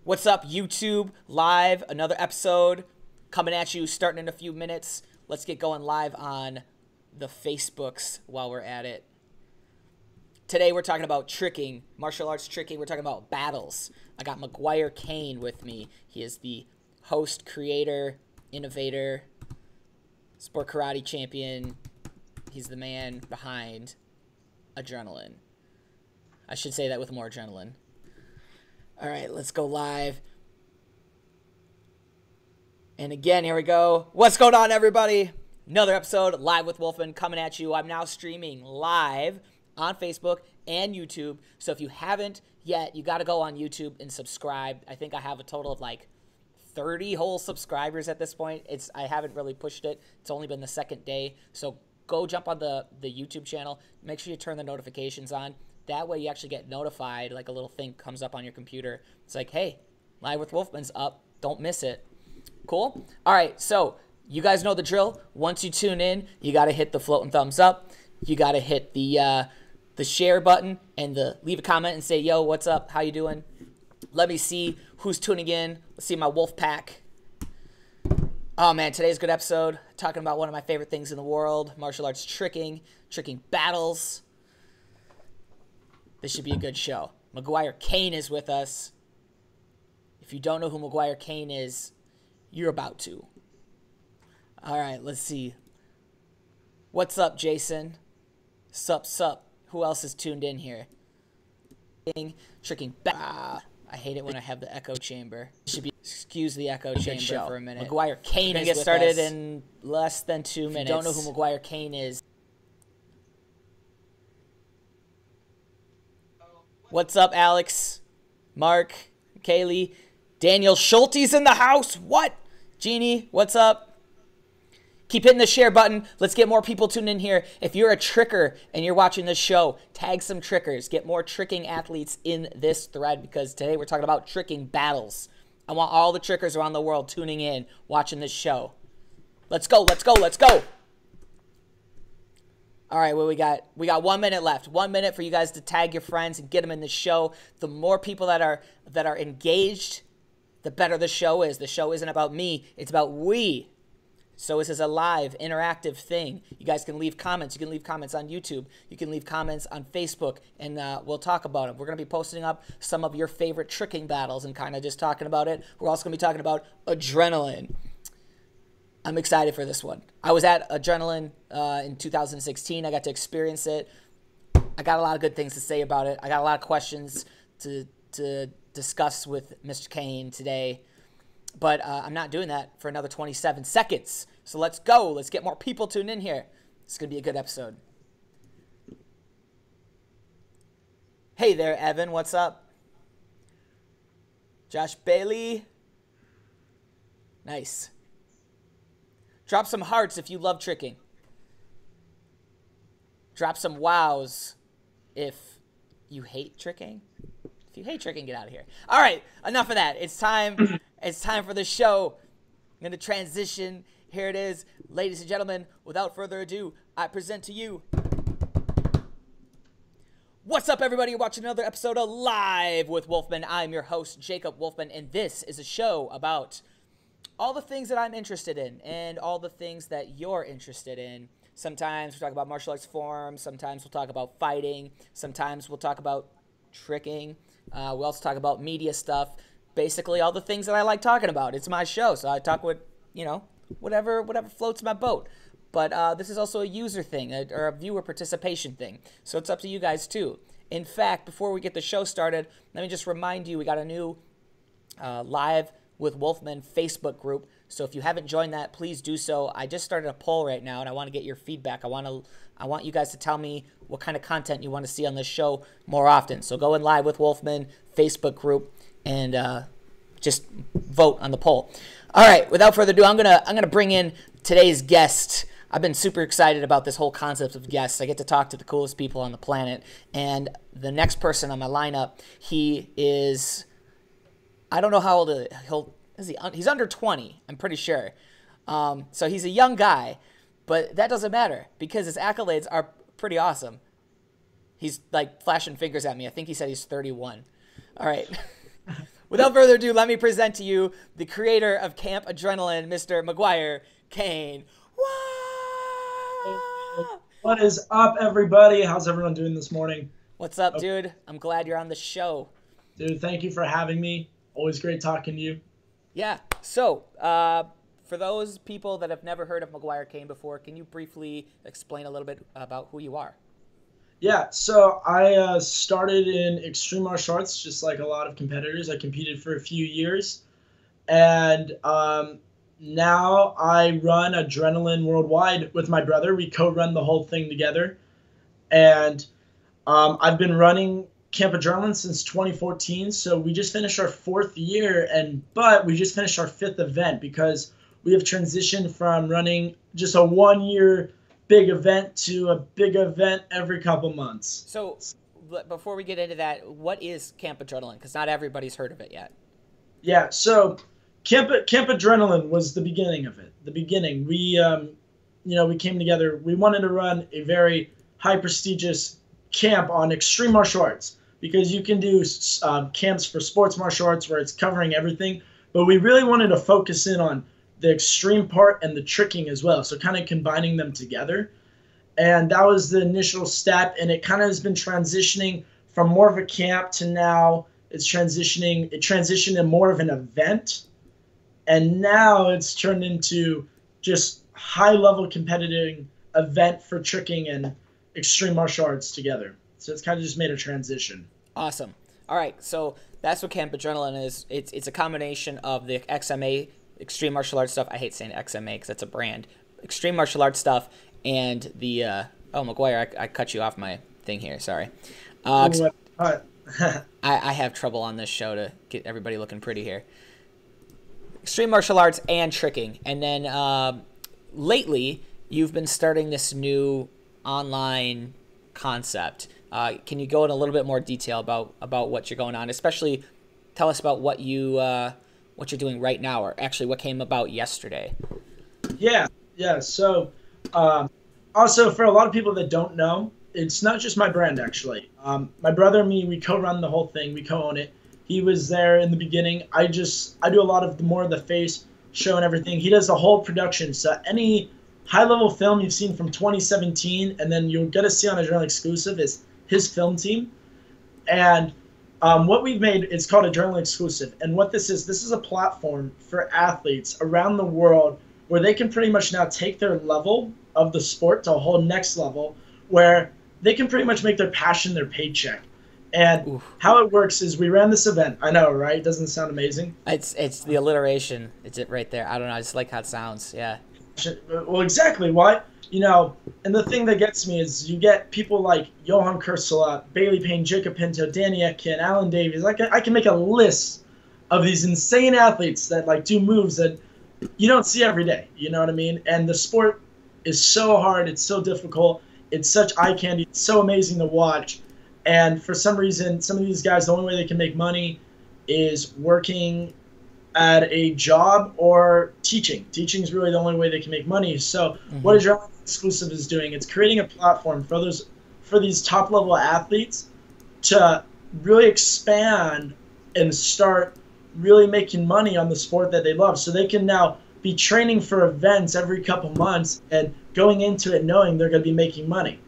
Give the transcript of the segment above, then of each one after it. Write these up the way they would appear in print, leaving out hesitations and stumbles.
What's up, YouTube? Live, another episode coming at you, starting in a few minutes. Let's get going live on the Facebooks while we're at it. Today we're talking about tricking, martial arts tricking. We're talking about battles. I got MAGUIRE Kane with me. He is the host, creator, innovator, sport karate champion. He's the man behind adrenaline. I should say that with more adrenaline. All right, let's go live. And again, here we go. What's going on, everybody? Another episode, Live with Wolfman, coming at you. I'm now streaming live on Facebook and YouTube. So if you haven't yet, you got to go on YouTube and subscribe. I think I have a total of like 30 whole subscribers at this point. I haven't really pushed it. It's only been the second day. So go jump on the YouTube channel. Make sure you turn the notifications on. That way you actually get notified, like a little thing comes up on your computer. It's like, hey, Live with Wolfman's up. Don't miss it. Cool? All right, so you guys know the drill. Once you tune in, you got to hit the floating thumbs up. You got to hit the share button and leave a comment and say, yo, what's up? How you doing? Let me see who's tuning in. Let's see my wolf pack. Oh, man, today's a good episode. Talking about one of my favorite things in the world, martial arts tricking battles. This should be a good show. MAGUIRE Kane is with us. If you don't know who MAGUIRE Kane is, you're about to. All right, let's see. What's up, Jason? Sup. Who else is tuned in here? Tricking. I hate it when I have the echo chamber. Should be excuse the echo chamber for a minute. MAGUIRE Kane is with us. We're gonna get started in less than 2 minutes. If you don't know who MAGUIRE Kane is. What's up, Alex, Mark, Kaylee, Daniel Schulte's in the house. What? Jeannie, what's up? Keep hitting the share button. Let's get more people tuned in here. If you're a tricker and you're watching this show, tag some trickers. Get more tricking athletes in this thread because today we're talking about tricking battles. I want all the trickers around the world tuning in, watching this show. Let's go. All right, well, we got 1 minute left. 1 minute for you guys to tag your friends and get them in the show. The more people that are engaged, the better the show is. The show isn't about me. It's about we. So this is a live, interactive thing. You guys can leave comments. You can leave comments on YouTube. You can leave comments on Facebook, and we'll talk about it. We're going to be posting up some of your favorite tricking battles and kind of just talking about it. We're also going to be talking about adrenaline. I'm excited for this one. I was at Adrenaline in 2016. I got to experience it. I got a lot of good things to say about it. I got a lot of questions to discuss with Mr. Kane today. But I'm not doing that for another 27 seconds. So let's go. Let's get more people tuned in here. It's going to be a good episode. Hey there, Evan. What's up? Josh Bailey. Nice. Drop some hearts if you love tricking. Drop some wows if you hate tricking. If you hate tricking, get out of here. All right, enough of that. It's time. It's time for the show. I'm going to transition. Here it is. Ladies and gentlemen, without further ado, I present to you. What's up, everybody? You're watching another episode of Live with Wolfman. I'm your host, Jacob Wolfman, and this is a show about all the things that I'm interested in and all the things that you're interested in. Sometimes we talk about martial arts forms. Sometimes we'll talk about fighting. Sometimes we'll talk about tricking. We also talk about media stuff. Basically, all the things that I like talking about. It's my show, so I talk with, whatever floats my boat. But this is also a user thing or a viewer participation thing. So it's up to you guys, too. In fact, before we get the show started, let me just remind you we got a new Live with Wolfman Facebook group. So if you haven't joined that, please do so. I just started a poll right now, and I want to get your feedback. I want you guys to tell me what kind of content you want to see on this show more often. So go in Live with Wolfman Facebook group and just vote on the poll. All right, without further ado, I'm gonna bring in today's guest. I've been super excited about this whole concept of guests. I get to talk to the coolest people on the planet, and the next person on my lineup, he is, I don't know how old he's under 20, I'm pretty sure. So he's a young guy, but that doesn't matter because his accolades are pretty awesome. He's like flashing fingers at me. I think he said he's 31. All right. Without further ado, let me present to you the creator of Camp Adrenaline, Mr. MAGUIRE Kane. What is up, everybody? How's everyone doing this morning? What's up, dude? I'm glad you're on the show. Dude, thank you for having me. Always great talking to you. Yeah. So, for those people that have never heard of MAGUIRE Kane before, can you briefly explain a little bit about who you are? Yeah, so I started in extreme martial arts, just like a lot of competitors. I competed for a few years, and now I run Adrenaline Worldwide with my brother. We co-run the whole thing together, and I've been running Camp Adrenaline since 2014. So we just finished our 4th year, but we just finished our 5th event because we have transitioned from running just a 1-year big event to a big event every couple months. So, before we get into that, what is Camp Adrenaline? Because not everybody's heard of it yet. Yeah, so Camp Adrenaline was the beginning of it. The beginning, we came together. We wanted to run a very high prestigious camp on extreme martial arts because you can do camps for sports martial arts where it's covering everything, but we really wanted to focus in on the extreme part and the tricking as well, so kind of combining them together. And that was the initial step, and it kind of has been transitioning from more of a camp to now it transitioned in more of an event, and now it's turned into just high-level competitive event for tricking and extreme martial arts together. So it's kind of just made a transition. Awesome. All right, so that's what Camp Adrenaline is. It's a combination of the XMA, extreme martial arts stuff. I hate saying XMA because that's a brand. Extreme martial arts stuff and the oh, MAGUIRE, I cut you off my thing here. Sorry. I have trouble on this show to get everybody looking pretty here. Extreme martial arts and tricking, and then lately you've been starting this new online concept. Can you go in a little bit more detail about what you're going on? Especially, tell us about what you're doing right now, or actually what came about yesterday. Yeah. So, also for a lot of people that don't know, it's not just my brand actually. My brother and me, we co-run the whole thing. We co-own it. He was there in the beginning. I do a lot of more of the face show and everything. He does the whole production. So any high-level film you've seen from 2017, and then you'll get to see on Adrenaline Exclusive is his film team. And what we've made is called Adrenaline Exclusive. And what this is a platform for athletes around the world where they can pretty much now take their level of the sport to a whole next level where they can pretty much make their passion their paycheck. And how it works is we ran this event. I know, right? Doesn't it sound amazing? It's the alliteration. It's it right there. I don't know. I just like how it sounds. Yeah. Well, exactly. Why? And the thing that gets me is you get people like Johan Kursula, Bailey Payne, Jacob Pinto, Danny Etkin, Alan Davies. I can make a list of these insane athletes that like do moves that you don't see every day. You know what I mean? And the sport is so hard. It's so difficult. It's such eye candy. It's so amazing to watch. And for some reason, some of these guys, the only way they can make money is working at a job or teaching. Teaching is really the only way they can make money. So what Adrenaline Exclusive is doing, it's creating a platform for these top-level athletes to really expand and start really making money on the sport that they love. So they can now be training for events every couple months and going into it knowing they're going to be making money.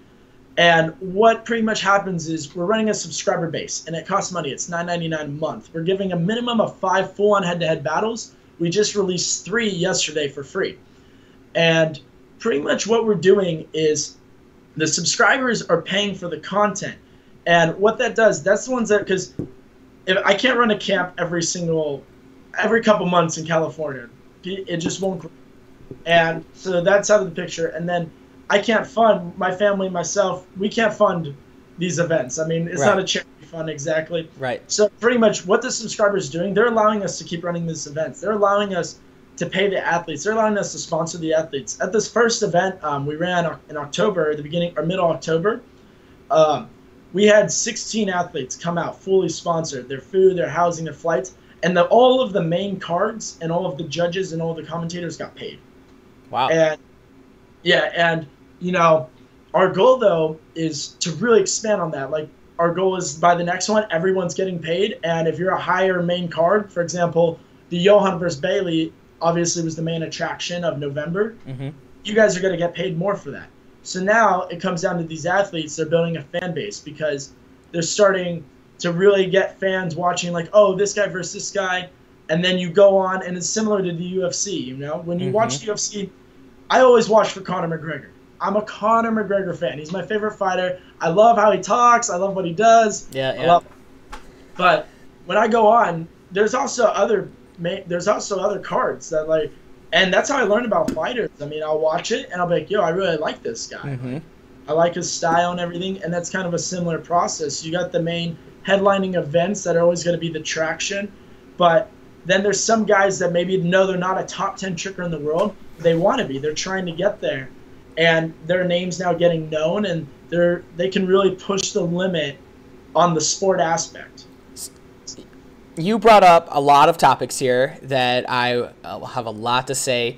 And what pretty much happens is we're running a subscriber base, and it costs money. It's $9.99 a month. We're giving a minimum of 5 full-on head-to-head battles. We just released 3 yesterday for free. And pretty much what we're doing is the subscribers are paying for the content. And what that does, that's the ones that, because if I can't run a camp every couple months in California. It just won't grow. And so that's out of the picture. And then I can't fund my family, myself. We can't fund these events. I mean, it's not a charity fund exactly. Right. So pretty much what the subscribers are doing, they're allowing us to keep running these events. They're allowing us to pay the athletes. They're allowing us to sponsor the athletes. At this first event we ran in October, the beginning or middle October, we had 16 athletes come out fully sponsored. Their food, their housing, their flights, and all of the main cards and all of the judges and all the commentators got paid. Wow. And yeah, and our goal though is to really expand on that. Like our goal is by the next one, everyone's getting paid. And if you're a higher main card, for example, the Johan versus Bailey obviously was the main attraction of November. Mm-hmm. You guys are going to get paid more for that. So now it comes down to these athletes. They're building a fan base because they're starting to really get fans watching, like, oh, this guy versus this guy. And then you go on, and it's similar to the UFC, you know? When you watch the UFC, I always watch for Conor McGregor. I'm a Conor McGregor fan. He's my favorite fighter. I love how he talks. I love what he does. Yeah. But when I go on, there's also other cards that, like, and that's how I learned about fighters. I mean, I'll watch it, and I'll be like, yo, I really like this guy. Mm-hmm. I like his style and everything, and that's kind of a similar process. You got the main headlining events that are always going to be the traction, but then there's some guys that maybe know they're not a top 10 tricker in the world. They want to be. They're trying to get there, and their name's now getting known, and they can really push the limit on the sport aspect. You brought up a lot of topics here that I have a lot to say.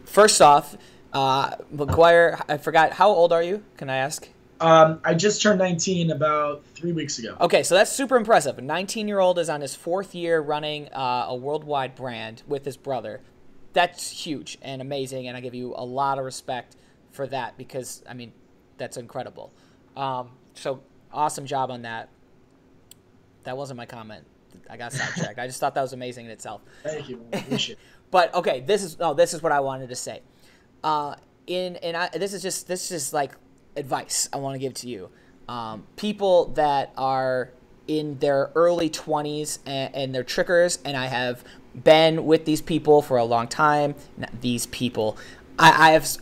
First off, MAGUIRE, I forgot, how old are you? Can I ask? I just turned 19 about 3 weeks ago. Okay, so that's super impressive. A 19-year-old is on his 4th year running a worldwide brand with his brother. That's huge and amazing, and I give you a lot of respect for that because, I mean, that's incredible. So awesome job on that. That wasn't my comment. I got sidetracked. I just thought that was amazing in itself. Thank you. I appreciate it. But okay, this is what I wanted to say. This is just like advice I want to give to you. People that are in their early 20s and they're trickers, and I have been with these people for a long time. Not these people, I was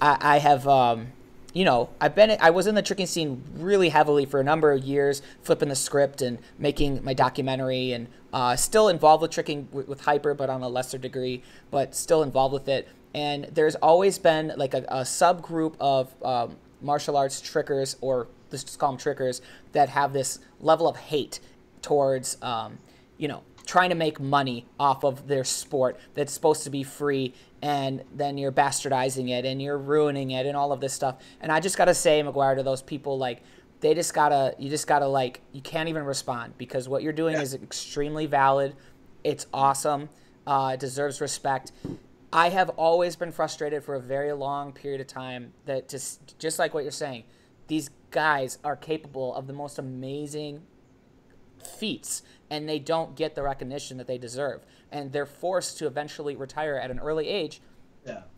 in the tricking scene really heavily for a number of years, flipping the script and making my documentary, and still involved with tricking with Hyper, but on a lesser degree, but still involved with it. And there's always been like a subgroup of martial arts trickers, or let's just call them trickers, that have this level of hate towards, trying to make money off of their sport that's supposed to be free, and then you're bastardizing it and you're ruining it and all of this stuff. And I just gotta say, MAGUIRE, to those people, like, you can't even respond, because what you're doing is extremely valid. It's awesome. It deserves respect. I have always been frustrated for a very long period of time that just like what you're saying, these guys are capable of the most amazing feats, and they don't get the recognition that they deserve, and they're forced to eventually retire at an early age.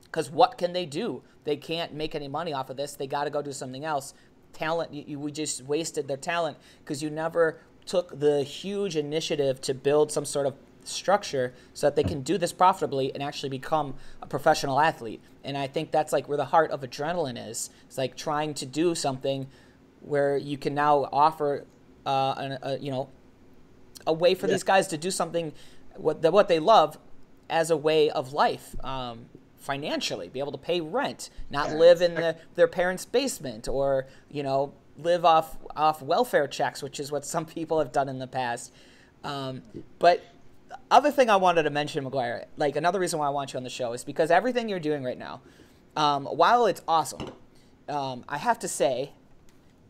Because what can they do? They can't make any money off of this. They got to go do something else. Talent, we just wasted their talent because you never took the huge initiative to build some sort of structure so that they can do this profitably and actually become a professional athlete. And I think that's like where the heart of adrenaline is. It's like trying to do something where you can now offer a way for these guys to do something what they love as a way of life, financially, be able to pay rent, not live in their parents' basement, or live off welfare checks, which is what some people have done in the past. But the other thing I wanted to mention, MAGUIRE, like another reason why I want you on the show, is because everything you're doing right now, while it's awesome, I have to say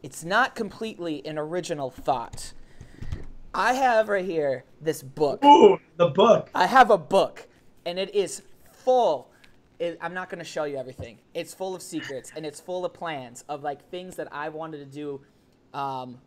it's not completely an original thought. I have right here this book. Ooh, the book. I have a book, and it is full. I'm not going to show you everything. It's full of secrets, and it's full of plans of like things that I wanted to do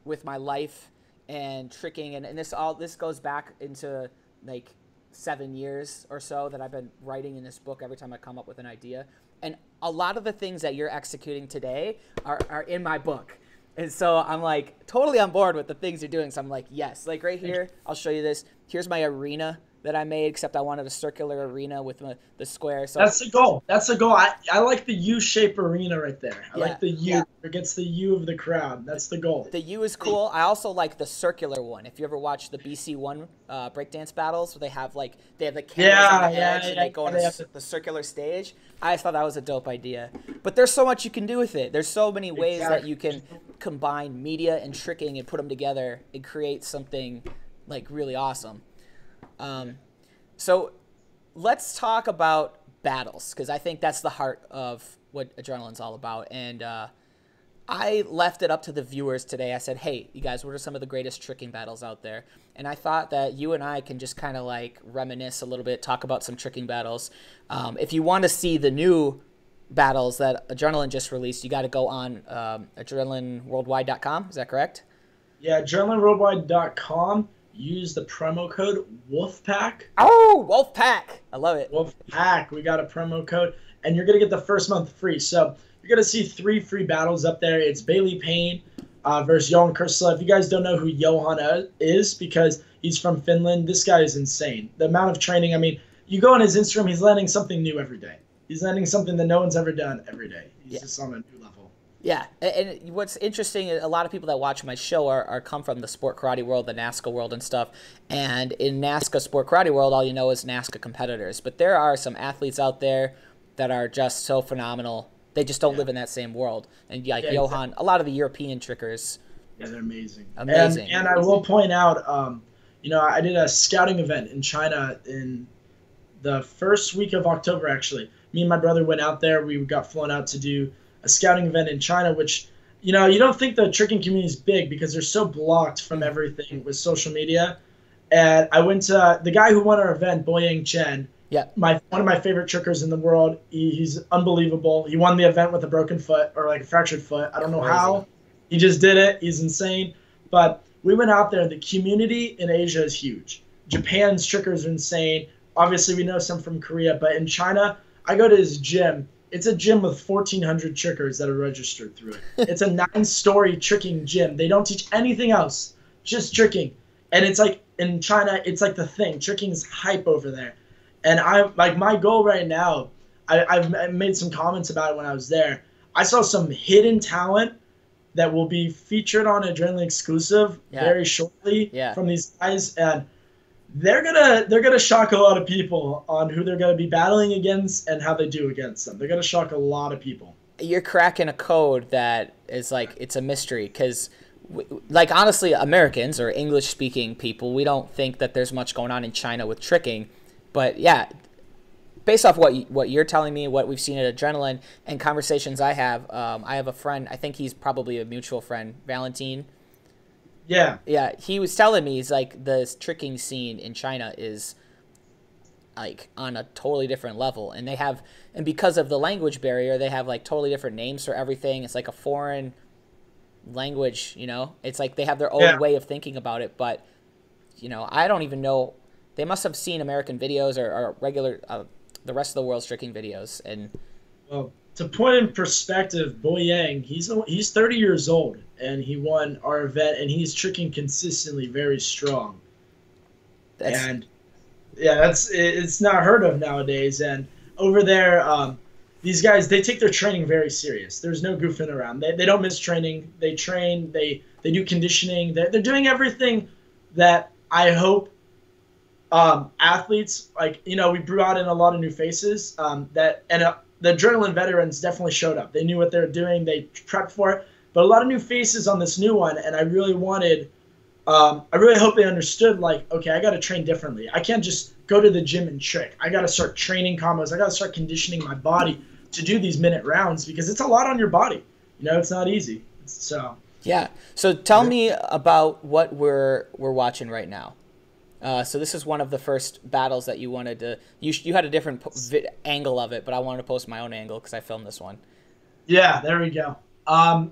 with my life and tricking, and this goes back into like 7 years or so that I've been writing in this book every time I come up with an idea. And a lot of the things that you're executing today are in my book. And so I'm like totally on board with the things you're doing. So I'm like, yes, like right here, I'll show you this. Here's my arena that I made, except I wanted a circular arena with the square. So that's the goal. That's the goal. I like the U-shaped arena right there. I like the U. It gets the U of the crowd. That's the goal. The U is cool. I also like the circular one. If you ever watch the BC1 breakdance battles, where they have the cameras on the edge and they go on the circular stage. I just thought that was a dope idea. But there's so much you can do with it. There's so many ways that you can combine media and tricking and put them together and create something like really awesome. So let's talk about battles, because I think that's the heart of what adrenaline's all about. And I left it up to the viewers today. I said, hey, you guys, what are some of the greatest tricking battles out there? And I thought that you and I can just kind of like reminisce a little bit, talk about some tricking battles. If you want to see the new battles that Adrenaline just released, you got to go on adrenalineworldwide.com. Is that correct? Yeah, adrenalineworldwide.com. Use the promo code WOLFPACK. Oh, WOLFPACK. I love it. WOLFPACK. We got a promo code, and you're going to get the first month free. So you're going to see 3 free battles up there. It's Bailey Payne versus Johan Kursela. If you guys don't know who Johan is, because he's from Finland, this guy is insane. The amount of training, I mean, you go on his Instagram, he's landing something new every day. He's landing something that no one's ever done every day. He's just on a new level. Yeah, and what's interesting, a lot of people that watch my show are come from the sport karate world, the NASCA world and stuff. And in NASCA sport karate world, all you know is NASCA competitors. But there are some athletes out there that are just so phenomenal. They just don't live in that same world. And like Johan, a lot of the European trickers. Yeah, they're amazing. Amazing. And I will point out, you know, I did a scouting event in China in the first week of October, actually. Me and my brother went out there. We got flown out to do a scouting event in China, which, you know, you don't think the tricking community is big because they're so blocked from everything with social media. And I went to the guy who won our event, Boyang Chen. Yeah. One of my favorite trickers in the world. He's unbelievable. He won the event with a broken foot or like a fractured foot. I don't know how. He just did it. He's insane. But we went out there. The community in Asia is huge. Japan's trickers are insane. Obviously, we know some from Korea. But in China, I go to his gym. It's a gym with 1,400 trickers that are registered through it. It's a 9-story tricking gym. They don't teach anything else, just tricking. And it's like in China, it's like the thing. Tricking's hype over there. And I like my goal right now. I've made some comments about it when I was there. I saw some hidden talent that will be featured on Adrenaline Exclusive very shortly from these guys, and they're gonna shock a lot of people on who they're gonna be battling against and how they do against them. They're gonna shock a lot of people. You're cracking a code that is like it's a mystery because, like honestly, Americans or English-speaking people, we don't think that there's much going on in China with tricking, but yeah. Based off what you're telling me, what we've seen at Adrenaline, and conversations I have a friend, I think he's probably a mutual friend, Valentine. Yeah. Yeah, he was telling me, he's like, the tricking scene in China is like on a totally different level. And because of the language barrier, they have like totally different names for everything. It's like a foreign language, you know? It's like they have their own way of thinking about it, but, you know, I don't even know. They must have seen American videos or regular... the rest of the world's tricking videos. And well, to put in perspective, Boyang, he's 30 years old and he won our event and he's tricking consistently very strong. It's not heard of nowadays. And over there, these guys, they take their training very serious. There's no goofing around. They don't miss training. They train. They do conditioning. They're doing everything that I hope athletes, like, you know, we brought in a lot of new faces the Adrenaline veterans definitely showed up. They knew what they were doing. They prepped for it. But a lot of new faces on this new one, and I really hope they understood, like, okay, I got to train differently. I can't just go to the gym and trick. I got to start training combos. I got to start conditioning my body to do these minute rounds because it's a lot on your body. You know, it's not easy. So yeah. So tell me about what we're watching right now. So this is one of the first battles that you wanted to. You had a different angle of it, but I wanted to post my own angle because I filmed this one. Yeah, there we go.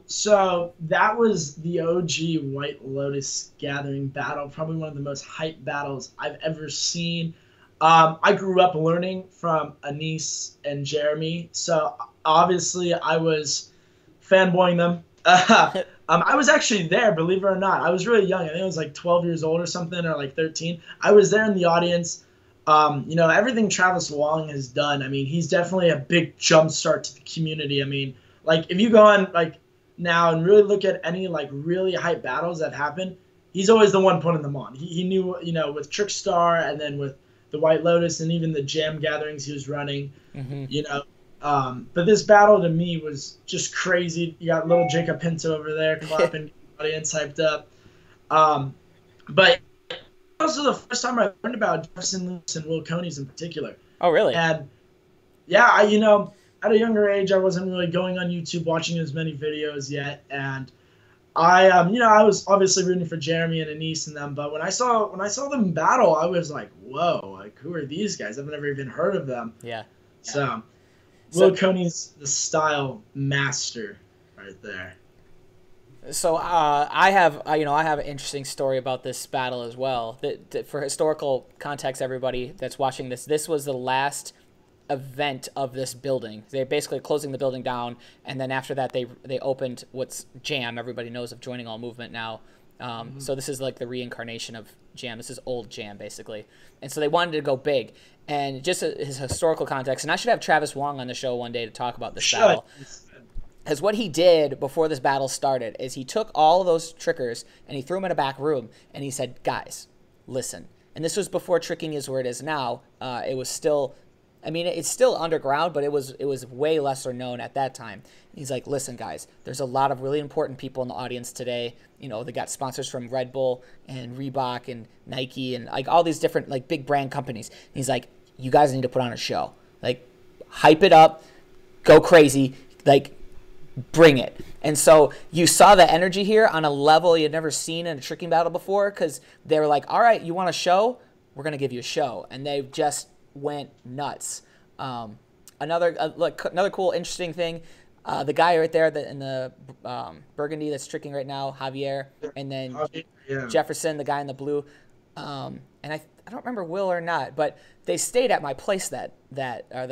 So that was the OG White Lotus Gathering battle, probably one of the most hyped battles I've ever seen. I grew up learning from Anis and Jeremy, so obviously I was fanboying them. I was actually there, believe it or not. I was really young. I think I was like 12 years old or something, or like 13. I was there in the audience. You know, everything Travis Wong has done, I mean, he's definitely a big jump start to the community. I mean, like, if you go on, like, now and really look at any, like, really hype battles that happen, he's always the one putting them on. He knew, you know, with Trickstar and then with the White Lotus and even the jam gatherings he was running, you know. But this battle to me was just crazy. You got little Jacob Pinto over there clapping, the audience hyped up. But also the first time I learned about Jefferson Lewis and Will Coney's in particular. Oh, really? And yeah, at a younger age, I wasn't really going on YouTube watching as many videos yet, and I I was obviously rooting for Jeremy and Anise and them, but when I saw them battle, I was like, whoa, like who are these guys? I've never even heard of them. Yeah. So Will Kane's the style master right there. So I have an interesting story about this battle as well. That for historical context, everybody that's watching this was the last event of this building. They're basically closing the building down, and then after that they opened what's Jam. Everybody knows of Joining All Movement now. So this is like the reincarnation of Jam. This is old Jam basically, and so they wanted to go big. And just his historical context, and I should have Travis Wong on the show one day to talk about this battle. Because what he did before this battle started is he took all of those trickers and he threw them in a back room and he said, guys, listen. And this was before tricking is where it is now. It was still, I mean, it's still underground, but it was way lesser known at that time. And he's like, listen, guys, there's a lot of really important people in the audience today. You know, they got sponsors from Red Bull and Reebok and Nike and like all these different like big brand companies. And he's like, you guys need to put on a show. Like, hype it up, go crazy, like, bring it. And so you saw the energy here on a level you'd never seen in a tricking battle before, because they were like, all right, you want a show? We're going to give you a show. And they just went nuts. Another cool, interesting thing, the guy right there in the burgundy that's tricking right now, Javier, and then Jefferson, the guy in the blue. And I don't remember Will or not, but they stayed at my place the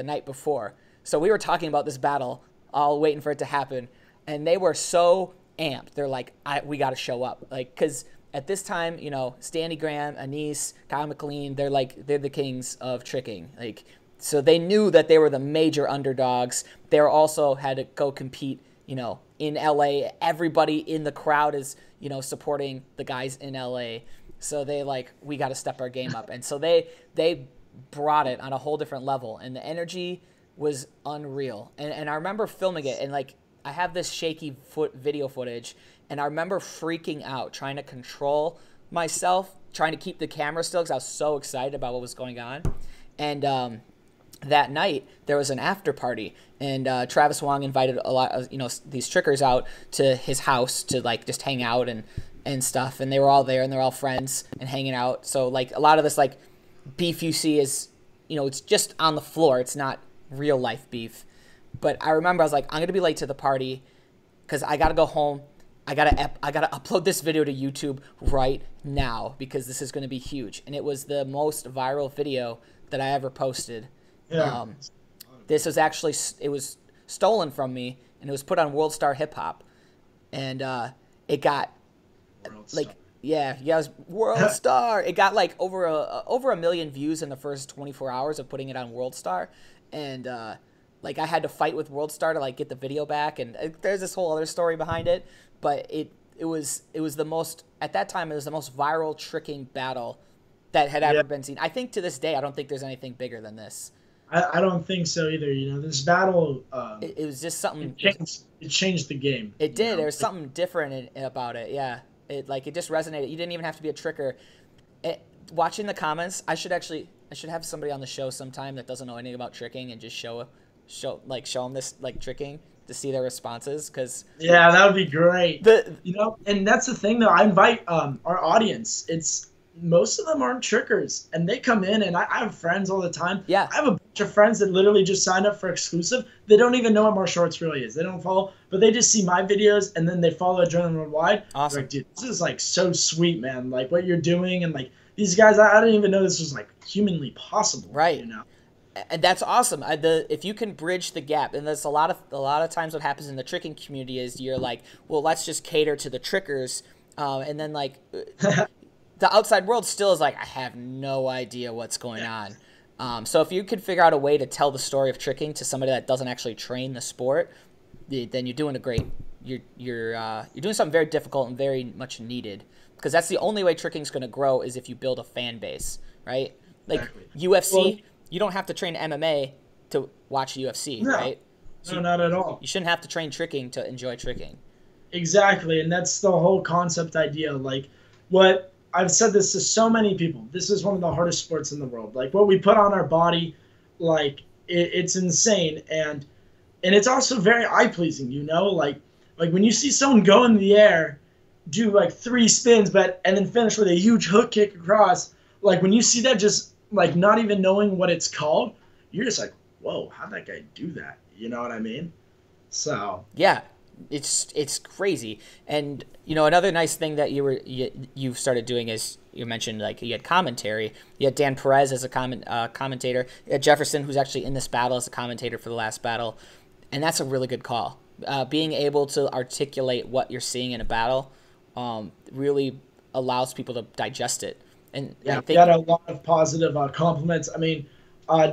night before. So we were talking about this battle, all waiting for it to happen, and they were so amped. They're like, we got to show up, like, because at this time, you know, Stanley Graham, Anise, Kyle McLean, they're the kings of tricking, like, so they knew that they were the major underdogs. They also had to go compete, you know, in LA. Everybody in the crowd is, you know, supporting the guys in LA. So they we got to step our game up, and so they brought it on a whole different level, and the energy was unreal. And I remember filming it, and like I have this shaky video footage, and I remember freaking out, trying to control myself, trying to keep the camera still because I was so excited about what was going on. And that night there was an after party, and Travis Wong invited a lot of these trickers out to his house to like just hang out and stuff, and they were all there and they're all friends and hanging out. So like a lot of this like beef you see is, you know, it's just on the floor, it's not real life beef. But I remember I was like, I'm gonna be late to the party because I gotta go home. I gotta upload this video to YouTube right now because this is gonna be huge. And it was the most viral video that I ever posted. Yeah. This was actually, it was stolen from me, and it was put on World Star Hip Hop, and it got like it was World Star. It got like over a million views in the first 24 hours of putting it on World Star. And like I had to fight with World Star to like get the video back, and there's this whole other story behind it. But it was the most, at that time, it was the most viral tricking battle that had ever been seen. I think to this day, I don't think there's anything bigger than this. I don't think so either. You know, this battle. It was just something. It changed the game. It did. There was something different about it. Yeah. It just resonated. You didn't even have to be a tricker. Watching the comments, I should have somebody on the show sometime that doesn't know anything about tricking and just show them this like tricking to see their responses. Cause that would be great. And that's the thing though. I invite our audience. Most of them aren't trickers, and they come in, and I have friends all the time. Yeah, I have a bunch of friends that literally just signed up for exclusive. They don't even know what martial arts really is. They don't follow, but they just see my videos, and then they follow Adrenaline Worldwide. Awesome. Like, dude, this is like so sweet, man. Like what you're doing, and like these guys, I didn't even know this was like humanly possible. Right. You know. And that's awesome. If you can bridge the gap, and that's a lot of times what happens in the tricking community is you're like, well, let's just cater to the trickers, and then like. The outside world still is like, I have no idea what's going on. So if you could figure out a way to tell the story of tricking to somebody that doesn't actually train the sport, then you're doing you're doing something very difficult and very much needed, because that's the only way tricking is going to grow is if you build a fan base, right? Like exactly. UFC, you don't have to train MMA to watch UFC, right? So not at all. You shouldn't have to train tricking to enjoy tricking. Exactly, and that's the whole concept idea. Like what. I've said this to so many people. This is one of the hardest sports in the world. Like what we put on our body, like it's insane. And and it's also very eye pleasing. Like when you see someone go in the air, do like 3 spins, and then finish with a huge hook kick across. Like when you see that, just like not even knowing what it's called, you're just like, whoa, how'd that guy do that? You know what I mean? So yeah, it's crazy. And another nice thing that you started doing is you mentioned like you had commentary. You had Dan Perez as a commentator. You had Jefferson, who's actually in this battle, as a commentator for the last battle, and that's a really good call. Being able to articulate what you're seeing in a battle really allows people to digest it. And yeah, I think we got a lot of positive compliments. I mean,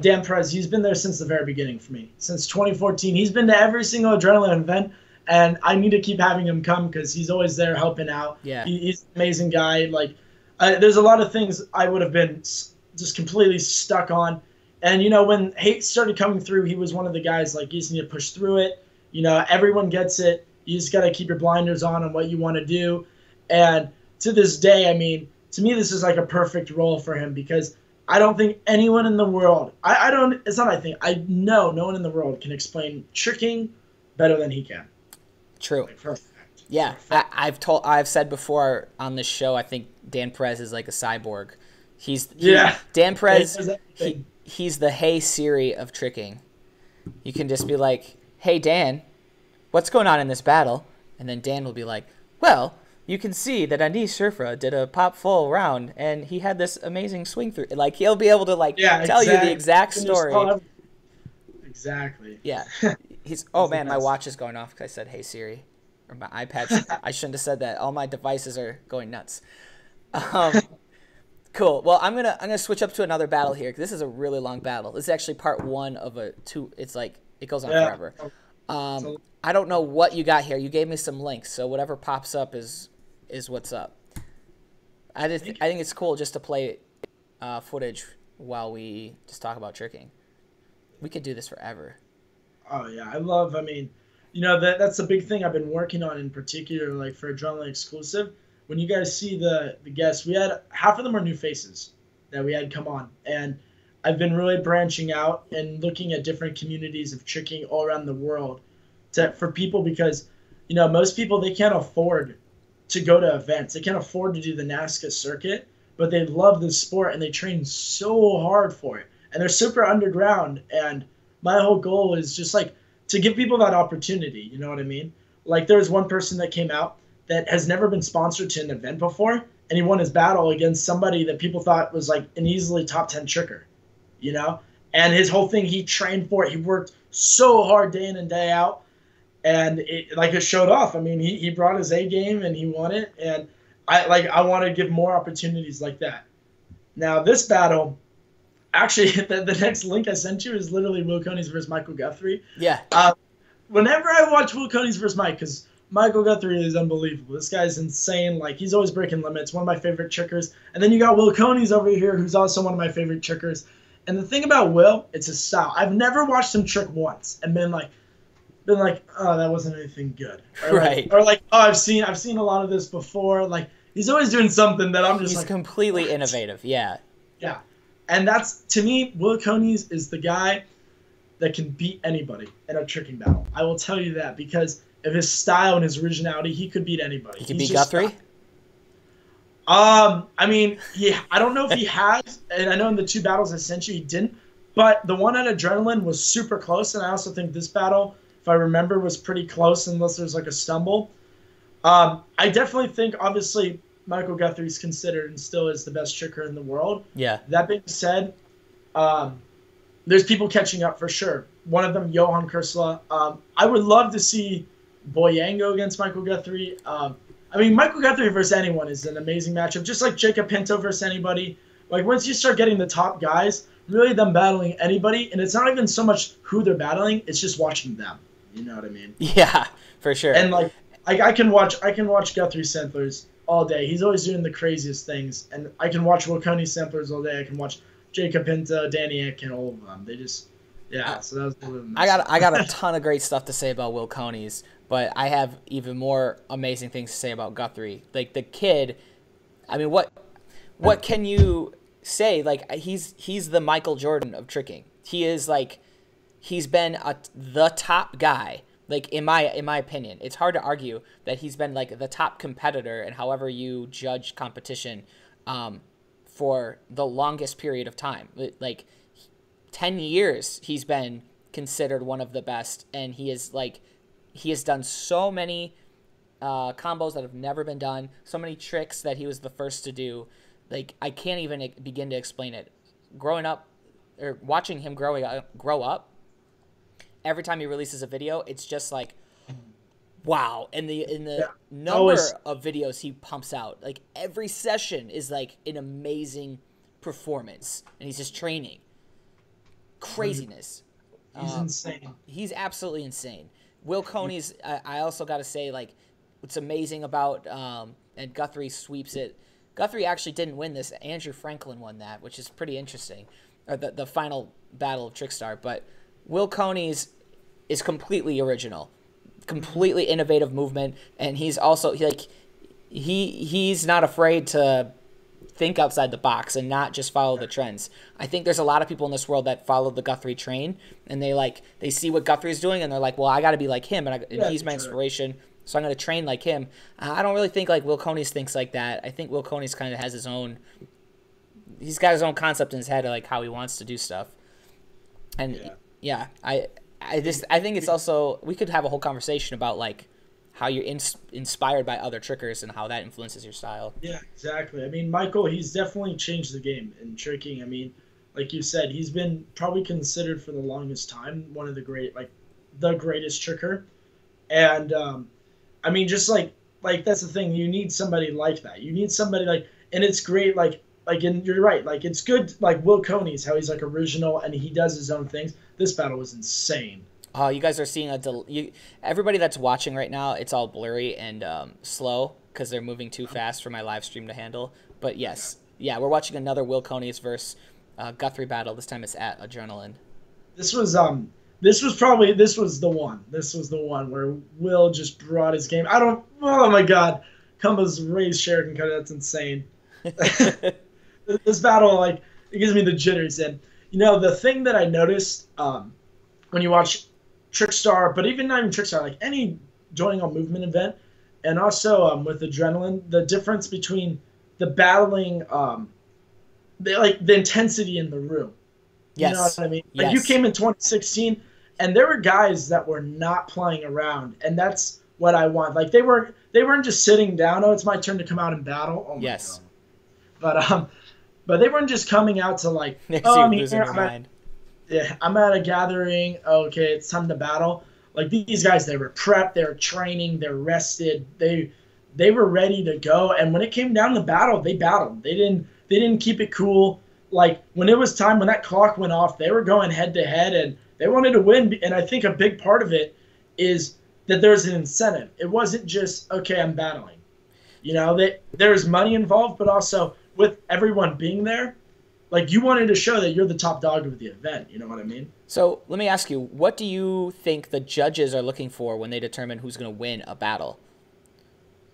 Dan Perez, he's been there since the very beginning for me. Since 2014, he's been to every single Adrenaline event, and I need to keep having him come because he's always there helping out. Yeah. He's an amazing guy. Like, there's a lot of things I would have been just completely stuck on. And, when hate started coming through, he was one of the guys, like, you just need to push through it. Everyone gets it. You just got to keep your blinders on what you want to do. And to this day, I mean, to me, this is like a perfect role for him because I don't think anyone in the world, it's not I think, I know no one in the world can explain tricking better than he can. True. Like, perfect. Yeah, I've said before on this show, I think Dan Perez is like a cyborg. Dan Perez, he's the Hey Siri of tricking. You can just be like, hey Dan, what's going on in this battle? And then Dan will be like, well, you can see that Anish Shurfra did a pop full round, and he had this amazing swing through. Like, he'll be able to tell you the exact story. Exactly. Yeah. Oh man, my watch is going off because I said "Hey Siri," or my iPad's. I shouldn't have said that. All my devices are going nuts. Cool. Well, I'm gonna switch up to another battle here. This is a really long battle. This is actually part 1 of a 2. It's like it goes on forever. I don't know what you got here. You gave me some links, so whatever pops up is what's up. I think it's cool just to play footage while we just talk about tricking. We could do this forever. Oh yeah, I mean, that's a big thing I've been working on in particular, like for Adrenaline Exclusive. When you guys see the guests, we had half of them are new faces that we had come on, and I've been really branching out and looking at different communities of tricking all around the world for people because, most people, they can't afford to go to events. They can't afford to do the NASCAR circuit, but they love this sport and they train so hard for it. And they're super underground. And my whole goal is just like to give people that opportunity. You know what I mean? Like there's one person that came out that has never been sponsored to an event before, and he won his battle against somebody that people thought was like an easily top 10 tricker, And his whole thing, he trained for it. He worked so hard day in and day out, and it showed off. I mean, he brought his A game and he won it, and I want to give more opportunities like that. Now this battle, actually, the next link I sent you is literally Will Coney's versus Michael Guthrie. Yeah. Whenever I watch Will Coney's versus Mike, because Michael Guthrie is unbelievable. This guy's insane. Like, he's always breaking limits. One of my favorite trickers. And then you got Will Coney's over here, who's also one of my favorite trickers. And the thing about Will, it's his style. I've never watched him trick once and been like, oh, that wasn't anything good. Or like, oh, I've seen a lot of this before. Like, he's always doing something that I'm just he's completely what? Innovative. Yeah. Yeah. And that's, to me, Will Coney's is the guy that can beat anybody in a tricking battle. I will tell you that because of his style and his originality, he could beat anybody. He could beat Guthrie? I mean, yeah, I don't know if he has, and I know in the 2 battles I sent you, he didn't, but the one at Adrenaline was super close, and I also think this battle, if I remember, was pretty close unless there's like a stumble. I definitely think, obviously, Michael Guthrie's considered and still is the best tricker in the world. Yeah. That being said, there's people catching up for sure. One of them, Johan Kursla. I would love to see Boyango against Michael Guthrie. I mean, Michael Guthrie versus anyone is an amazing matchup, just like Jacob Pinto versus anybody. Like, once you start getting the top guys, really them battling anybody, and it's not even so much who they're battling, it's just watching them. You know what I mean? Yeah, for sure. And, like, I can watch Guthrie samplers all day. He's always doing the craziest things. And I can watch Will Coney samplers all day. I can watch Jacob Pinto, Danny Eck, and all of them. They just, yeah, so that was a little I got a ton of great stuff to say about Will Coney's, but I have even more amazing things to say about Guthrie. Like, the kid, I mean, what can you say? Like, he's the Michael Jordan of tricking. He is, like, he's been the top guy. Like in my opinion, it's hard to argue that he's been like the top competitor and however you judge competition for the longest period of time. Like 10 years he's been considered one of the best, and he has done so many combos that have never been done, so many tricks that he was the first to do. Like I can't even begin to explain it. Growing up or watching him grow up, every time he releases a video, it's just like, wow. And the number of videos he pumps out, like every session is like an amazing performance, and he's just training. Craziness. He's insane. He's absolutely insane. Will Kane's, I also got to say, like, what's amazing about, and Guthrie sweeps it. Guthrie actually didn't win this. Andrew Franklin won that, which is pretty interesting. Or the final battle of Trickstar, but Will Kane's is completely original, completely innovative movement, and he's also he's not afraid to think outside the box and not just follow the trends. I think there's a lot of people in this world that follow the Guthrie train, and they see what Guthrie's doing, and they're like, well, I got to be like him, and he's my inspiration, so I'm going to train like him. I don't really think like Will Kane's thinks like that. I think Will Kane's kind of has his own. He's got his own concept in his head of like how he wants to do stuff, and I think it's also, we could have a whole conversation about like how you're inspired by other trickers and how that influences your style. Yeah, exactly. I mean, Michael, he's definitely changed the game in tricking. I mean, like you said, he's been probably considered for the longest time one of the greatest tricker, and I mean, just like that's the thing. You need somebody like that. You need somebody like, and it's great and you're right. Like it's good. Like Will Kane's, how he's like original and he does his own things. This battle was insane. Oh, you guys are seeing everybody that's watching right now. It's all blurry and slow because they're moving too fast for my live stream to handle. But yes, we're watching another Will Kane's versus Guthrie battle. This time it's at Adrenaline. This was the one. This was the one where Will just brought his game. Oh my God, combos raised Shuriken cutter. That's insane. This battle, like, it gives me the jitters. And the thing that I noticed when you watch Trickstar, but even not even Trickstar, like any joining a movement event, and also with Adrenaline, the difference between the battling, the intensity in the room. Yes. You know what I mean? Yes. Like you came in 2016, and there were guys that were not playing around, and that's what I want. Like they weren't just sitting down. Oh, it's my turn to come out and battle. Oh my God. But they weren't just coming out to like, I'm at a gathering. Okay, it's time to battle. Like these guys, they were prepped, they were training, they're rested, they were ready to go. And when it came down to battle, they battled. They didn't keep it cool. Like when it was time, when that clock went off, they were going head to head, and they wanted to win. And I think a big part of it is that there's an incentive. It wasn't just, okay, I'm battling. There's money involved, but also with everyone being there, like you wanted to show that you're the top dog of the event. You know what I mean? So let me ask you, what do you think the judges are looking for when they determine who's going to win a battle?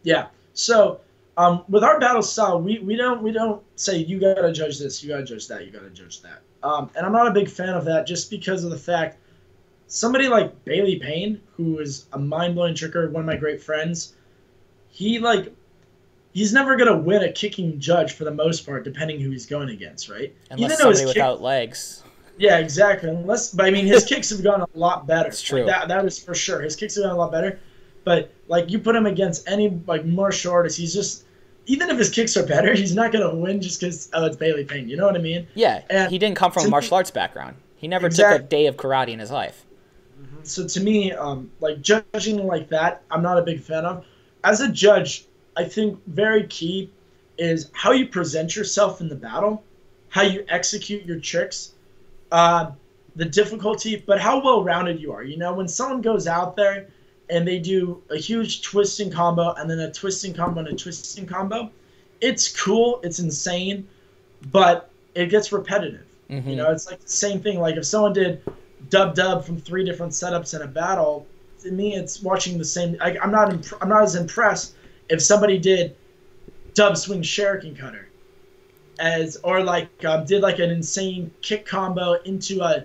Yeah. So with our battle style, we don't say you got to judge this, you got to judge that, you got to judge that. And I'm not a big fan of that just because of the fact somebody like Bailey Payne, who is a mind-blowing tricker, one of my great friends, he's never going to win a kicking judge for the most part, depending who he's going against, right? Unless somebody without legs. Yeah, exactly. But I mean, his kicks have gone a lot better. It's true. Like, that is for sure. His kicks have gone a lot better. But like you put him against any like martial artist, he's just, even if his kicks are better, he's not going to win just because it's Bailey Payne. You know what I mean? Yeah, and he didn't come from a martial arts background. He never took a day of karate in his life. So to me, like judging like that, I'm not a big fan of. As a judge, I think very key is how you present yourself in the battle, how you execute your tricks, the difficulty, but how well-rounded you are. When someone goes out there and they do a huge twisting combo and then a twisting combo and a twisting combo, it's cool, it's insane, but it gets repetitive. Mm-hmm. It's like the same thing. Like if someone did dub from 3 different setups in a battle, to me it's watching the same. I'm not as impressed if somebody did dub swing Shuriken cutter did like an insane kick combo into a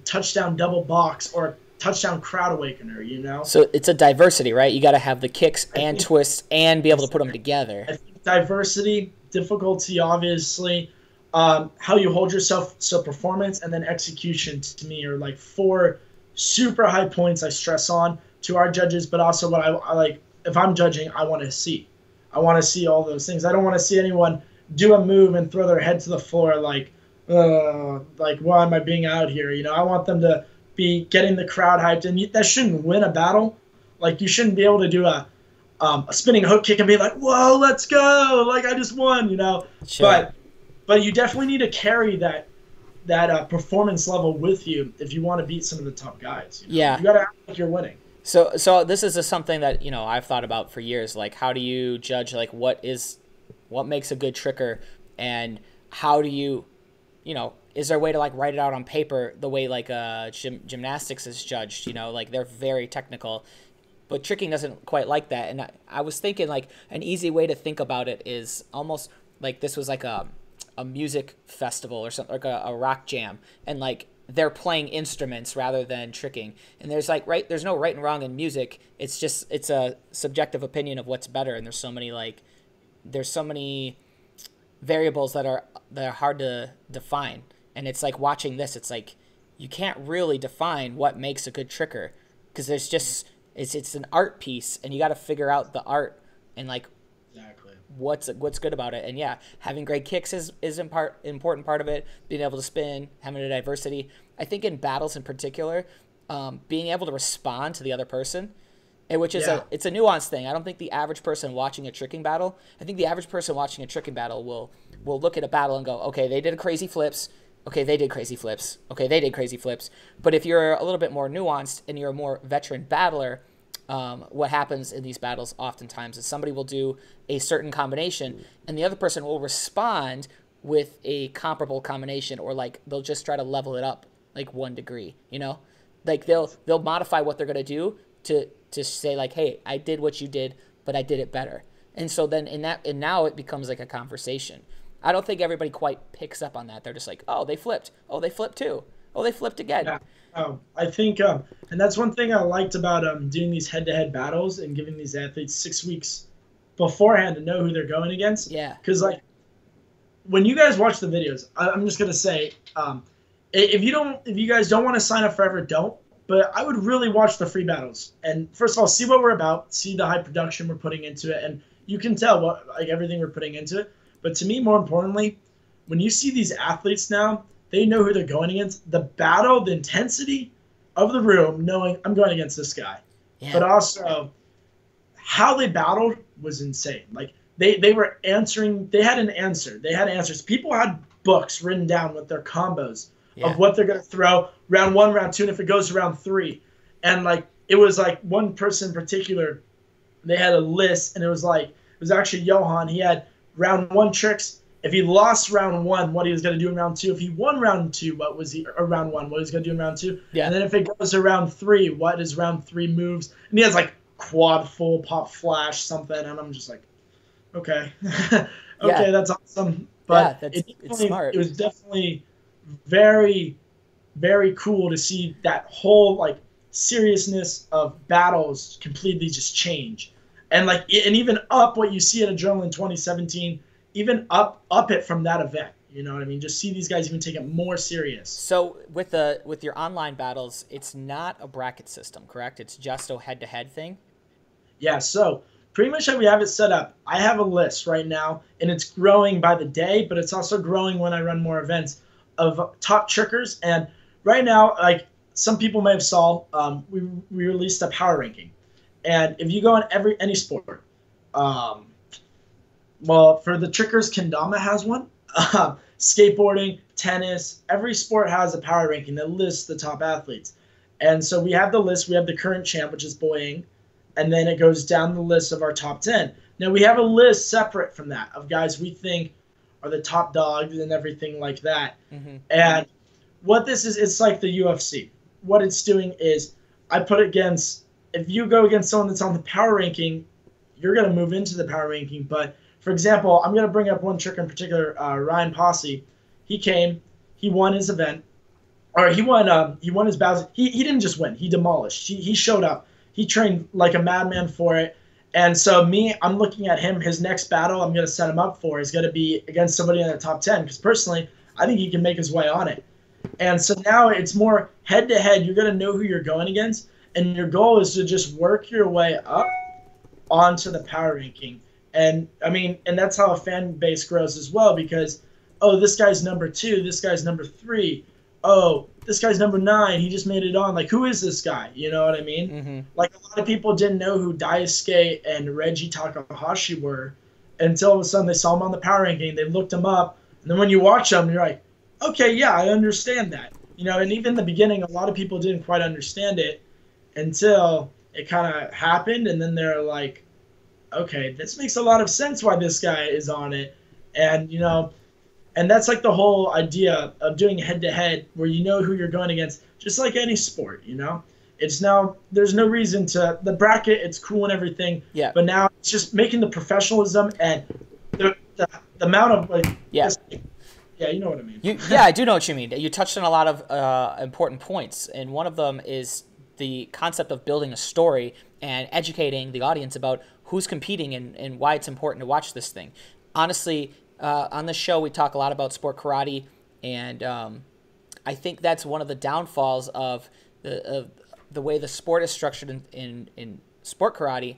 touchdown double box or a touchdown crowd awakener, you know? So it's a diversity, right? You got to have the kicks and twists and be able to put them together. I think diversity, difficulty, obviously, how you hold yourself, so performance and then execution to me are like 4 super high points I stress on to our judges, but also what I like, if I'm judging, I want to see. I want to see all those things. I don't want to see anyone do a move and throw their head to the floor like why am I being out here? You know, I want them to be getting the crowd hyped, and that shouldn't win a battle. Like, you shouldn't be able to do a spinning hook kick and be like, whoa, let's go, like I just won, you know. Sure. But you definitely need to carry that performance level with you if you want to beat some of the top guys. You know? Yeah. You got to act like you're winning. So this is something that, you know, I've thought about for years. Like, how do you judge, like, what makes a good tricker, and how do you know, is there a way to, like, write it out on paper the way, like, gymnastics is judged? You know, like, they're very technical, but tricking doesn't quite like that. And I was thinking, like, an easy way to think about it is almost like this was like a music festival or something, like a rock jam, and, like, they're playing instruments rather than tricking. And there's there's no right and wrong in music. It's just, it's a subjective opinion of what's better. And there's so many variables that are hard to define. And it's like watching this, it's like you can't really define what makes a good tricker, because there's just, it's an art piece, and you got to figure out the art and, like, Exactly. what's good about it. And yeah, having great kicks is important part of it. Being able to spin, having a diversity. I think in battles in particular, being able to respond to the other person, which is it's a nuanced thing. I don't think the average person watching a tricking battle, I think the average person watching a tricking battle will look at a battle and go, okay, they did crazy flips. Okay, they did crazy flips. Okay, they did crazy flips. But if you're a little bit more nuanced and you're a more veteran battler, what happens in these battles oftentimes is somebody will do a certain combination and the other person will respond with a comparable combination, or, like, they'll just try to level it up like 1 degree, you know? Like, they'll modify what they're going to do to say, like, hey, I did what you did, but I did it better. And so then now it becomes like a conversation. I don't think everybody quite picks up on that. They're just like, oh, they flipped. Oh, they flipped too. Oh, they flipped again. Yeah. Oh, I think, and that's one thing I liked about doing these head-to-head battles and giving these athletes 6 weeks beforehand to know who they're going against. Yeah. Because, like, when you guys watch the videos, I'm just gonna say, if you guys don't want to sign up forever, don't. But I would really watch the free battles, and first of all, see what we're about, see the high production we're putting into it, and you can tell what, like, everything we're putting into it. But to me, more importantly, when you see these athletes now, they know who they're going against. The battle, the intensity of the room, knowing I'm going against this guy. Yeah. But also, how they battled was insane. Like, they were answering. They had an answer. They had answers. People had books written down with their combos of what they're going to throw round 1, round 2, and if it goes to round 3. And, like, it was like one person in particular, they had a list, and it was actually Johan. He had round 1 tricks. If he lost round 1, what he was going to do in round 2. If he won round 2, round 1, what he was going to do in round 2. Yeah. And then if it goes to round 3, what is round 3 moves? And he has, like, quad, full, pop, flash, something. And I'm just like, okay. Okay, that's awesome. But yeah, it's smart. It was definitely very, very cool to see that whole, like, seriousness of battles completely just change. And, like, and even up what you see at Adrenaline 2017, even up it from that event. You know what I mean? Just see these guys even take it more serious. So with your online battles, it's not a bracket system, correct? It's just a head-to-head thing? Yeah, so pretty much how we have it set up, I have a list right now, and it's growing by the day, but it's also growing when I run more events, of top trickers. And right now, like, some people may have saw, we released a power ranking. And if you go in any sport, well, for the trickers, kendama has one. Skateboarding, tennis, every sport has a power ranking that lists the top athletes. And so we have the list. We have the current champ, which is Boying, and then it goes down the list of our top 10. Now we have a list separate from that of guys we think are the top dogs and everything like that. Mm-hmm. And what this is, it's like the UFC. What it's doing is I put it against, if you go against someone that's on the power ranking, you're going to move into the power ranking. But for example, I'm going to bring up one trick in particular, Ryan Posse. He came, he won his event. or he won his battles. He didn't just win. He demolished. He showed up. He trained like a madman for it. And so I'm looking at him. His next battle I'm going to set him up for is going to be against somebody in the top 10 because personally, I think he can make his way on it. And so now it's more head to head. You're going to know who you're going against, and your goal is to just work your way up onto the power ranking. And I mean, and that's how a fan base grows as well because, oh, this guy's number 2, this guy's number 3. Oh, this guy's number 9. He just made it on. Like, who is this guy? You know what I mean? Mm-hmm. Like, a lot of people didn't know who Daisuke and Reggie Takahashi were until all of a sudden they saw him on the power ranking. They looked him up. And then when you watch them, you're like, okay, yeah, I understand that. You know, and even in the beginning, a lot of people didn't quite understand it until it kind of happened. And then they're like, okay, this makes a lot of sense why this guy is on it. And, you know, and that's like the whole idea of doing head-to-head where you know who you're going against, just like any sport, you know? It's now, there's no reason to, the bracket, it's cool and everything, yeah. But now it's just making the professionalism and the amount of, like, yeah. Yeah, you know what I mean. Yeah, I do know what you mean. You touched on a lot of important points, and one of them is the concept of building a story and educating the audience about who's competing and why it's important to watch this thing. Honestly, on this show, we talk a lot about sport karate, and I think that's one of the downfalls of the way the sport is structured in sport karate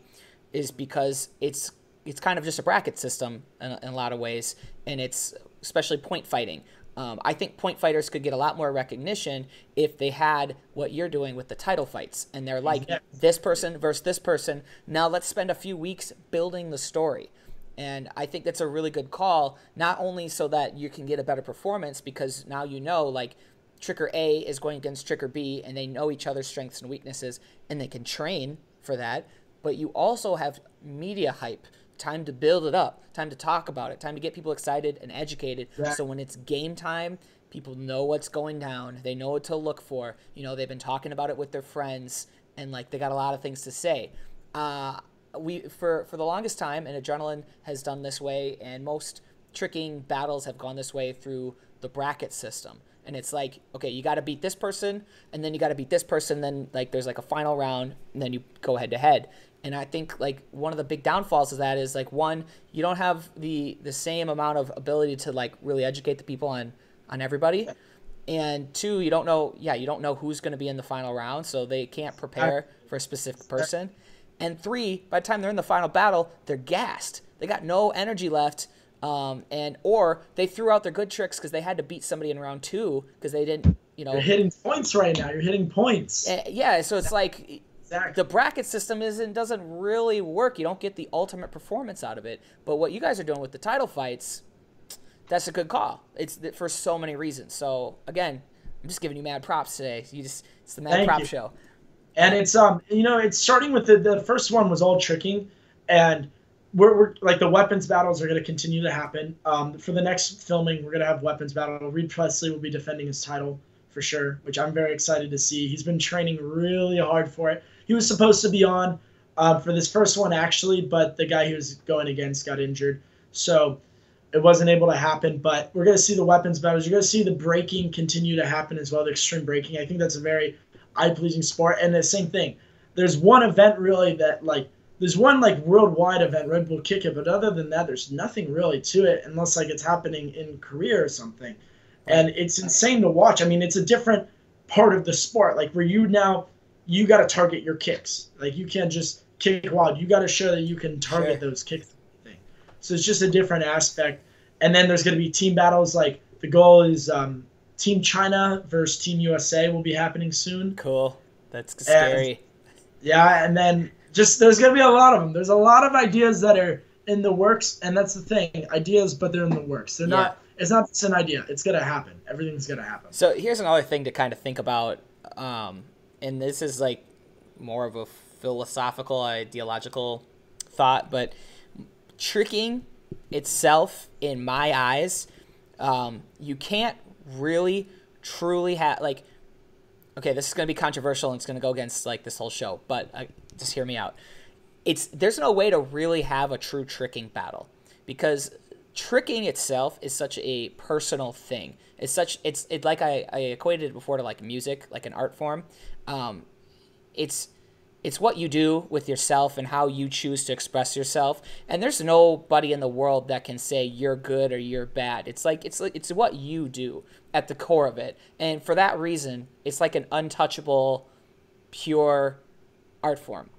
is because it's kind of just a bracket system in a lot of ways, and it's especially point fighting. I think point fighters could get a lot more recognition if they had what you're doing with the title fights, and they're like, this person versus this person. Now let's spend a few weeks building the story. And I think that's a really good call, not only so that you can get a better performance, because now you know, like, Tricker A is going against Tricker B, and they know each other's strengths and weaknesses, and they can train for that, but you also have media hype, time to build it up, time to talk about it, time to get people excited and educated, so when it's game time, people know what's going down, they know what to look for, you know, they've been talking about it with their friends, and, like, they got a lot of things to say. For the longest time, and Adrenaline has done this way, and most tricking battles have gone this way through the bracket system. And it's like, okay, you got to beat this person, and then you got to beat this person, then like there's like a final round, and then you go head to head. And I think like one of the big downfalls of that is like, one, you don't have the same amount of ability to like really educate the people on everybody. And two, you don't know who's going to be in the final round, so they can't prepare for a specific person. And three, by the time they're in the final battle, they're gassed. They got no energy left, or they threw out their good tricks because they had to beat somebody in round 2 because they didn't, you know. You're hitting points right now. You're hitting points. Yeah, so it's like exactly. The bracket system doesn't really work. You don't get the ultimate performance out of it. But what you guys are doing with the title fights, that's a good call. It's for so many reasons. So again, I'm just giving you mad props today. It's the mad prop show. And it's it's starting with the first one was all tricking, and we're like the weapons battles are going to continue to happen. For the next filming, we're going to have weapons battle. Reed Presley will be defending his title for sure, which I'm very excited to see. He's been training really hard for it. He was supposed to be on for this first one actually, but the guy he was going against got injured, so it wasn't able to happen. But we're going to see the weapons battles. You're going to see the breaking continue to happen as well, the extreme breaking. I think that's a very eye-pleasing sport. And the same thing, there's one event really that there's one worldwide event, Red Bull Kick It, but other than that there's nothing really to it unless it's happening in Korea or something. And it's insane to watch. I mean, it's a different part of the sport, where you got to target your kicks. You can't just kick wild. You got to show that you can target those kicks. So it's just a different aspect. And then there's going to be team battles. The goal is Team China versus Team USA will be happening soon. Cool. That's scary. And then there's going to be a lot of them. There's a lot of ideas that are in the works, and that's the thing. Ideas, but they're in the works. They're not. It's not just an idea. It's going to happen. Everything's going to happen. So here's another thing to kind of think about, and this is more of a philosophical, ideological thought, but tricking itself, in my eyes, you can't really truly have okay, this is going to be controversial and it's going to go against this whole show, but just hear me out. There's no way to really have a true tricking battle, because tricking itself is such a personal thing. It's like I equated it before to like music, like an art form. It's what you do with yourself and how you choose to express yourself. And there's nobody in the world that can say you're good or you're bad. It's what you do at the core of it. And for that reason, it's like an untouchable, pure art form.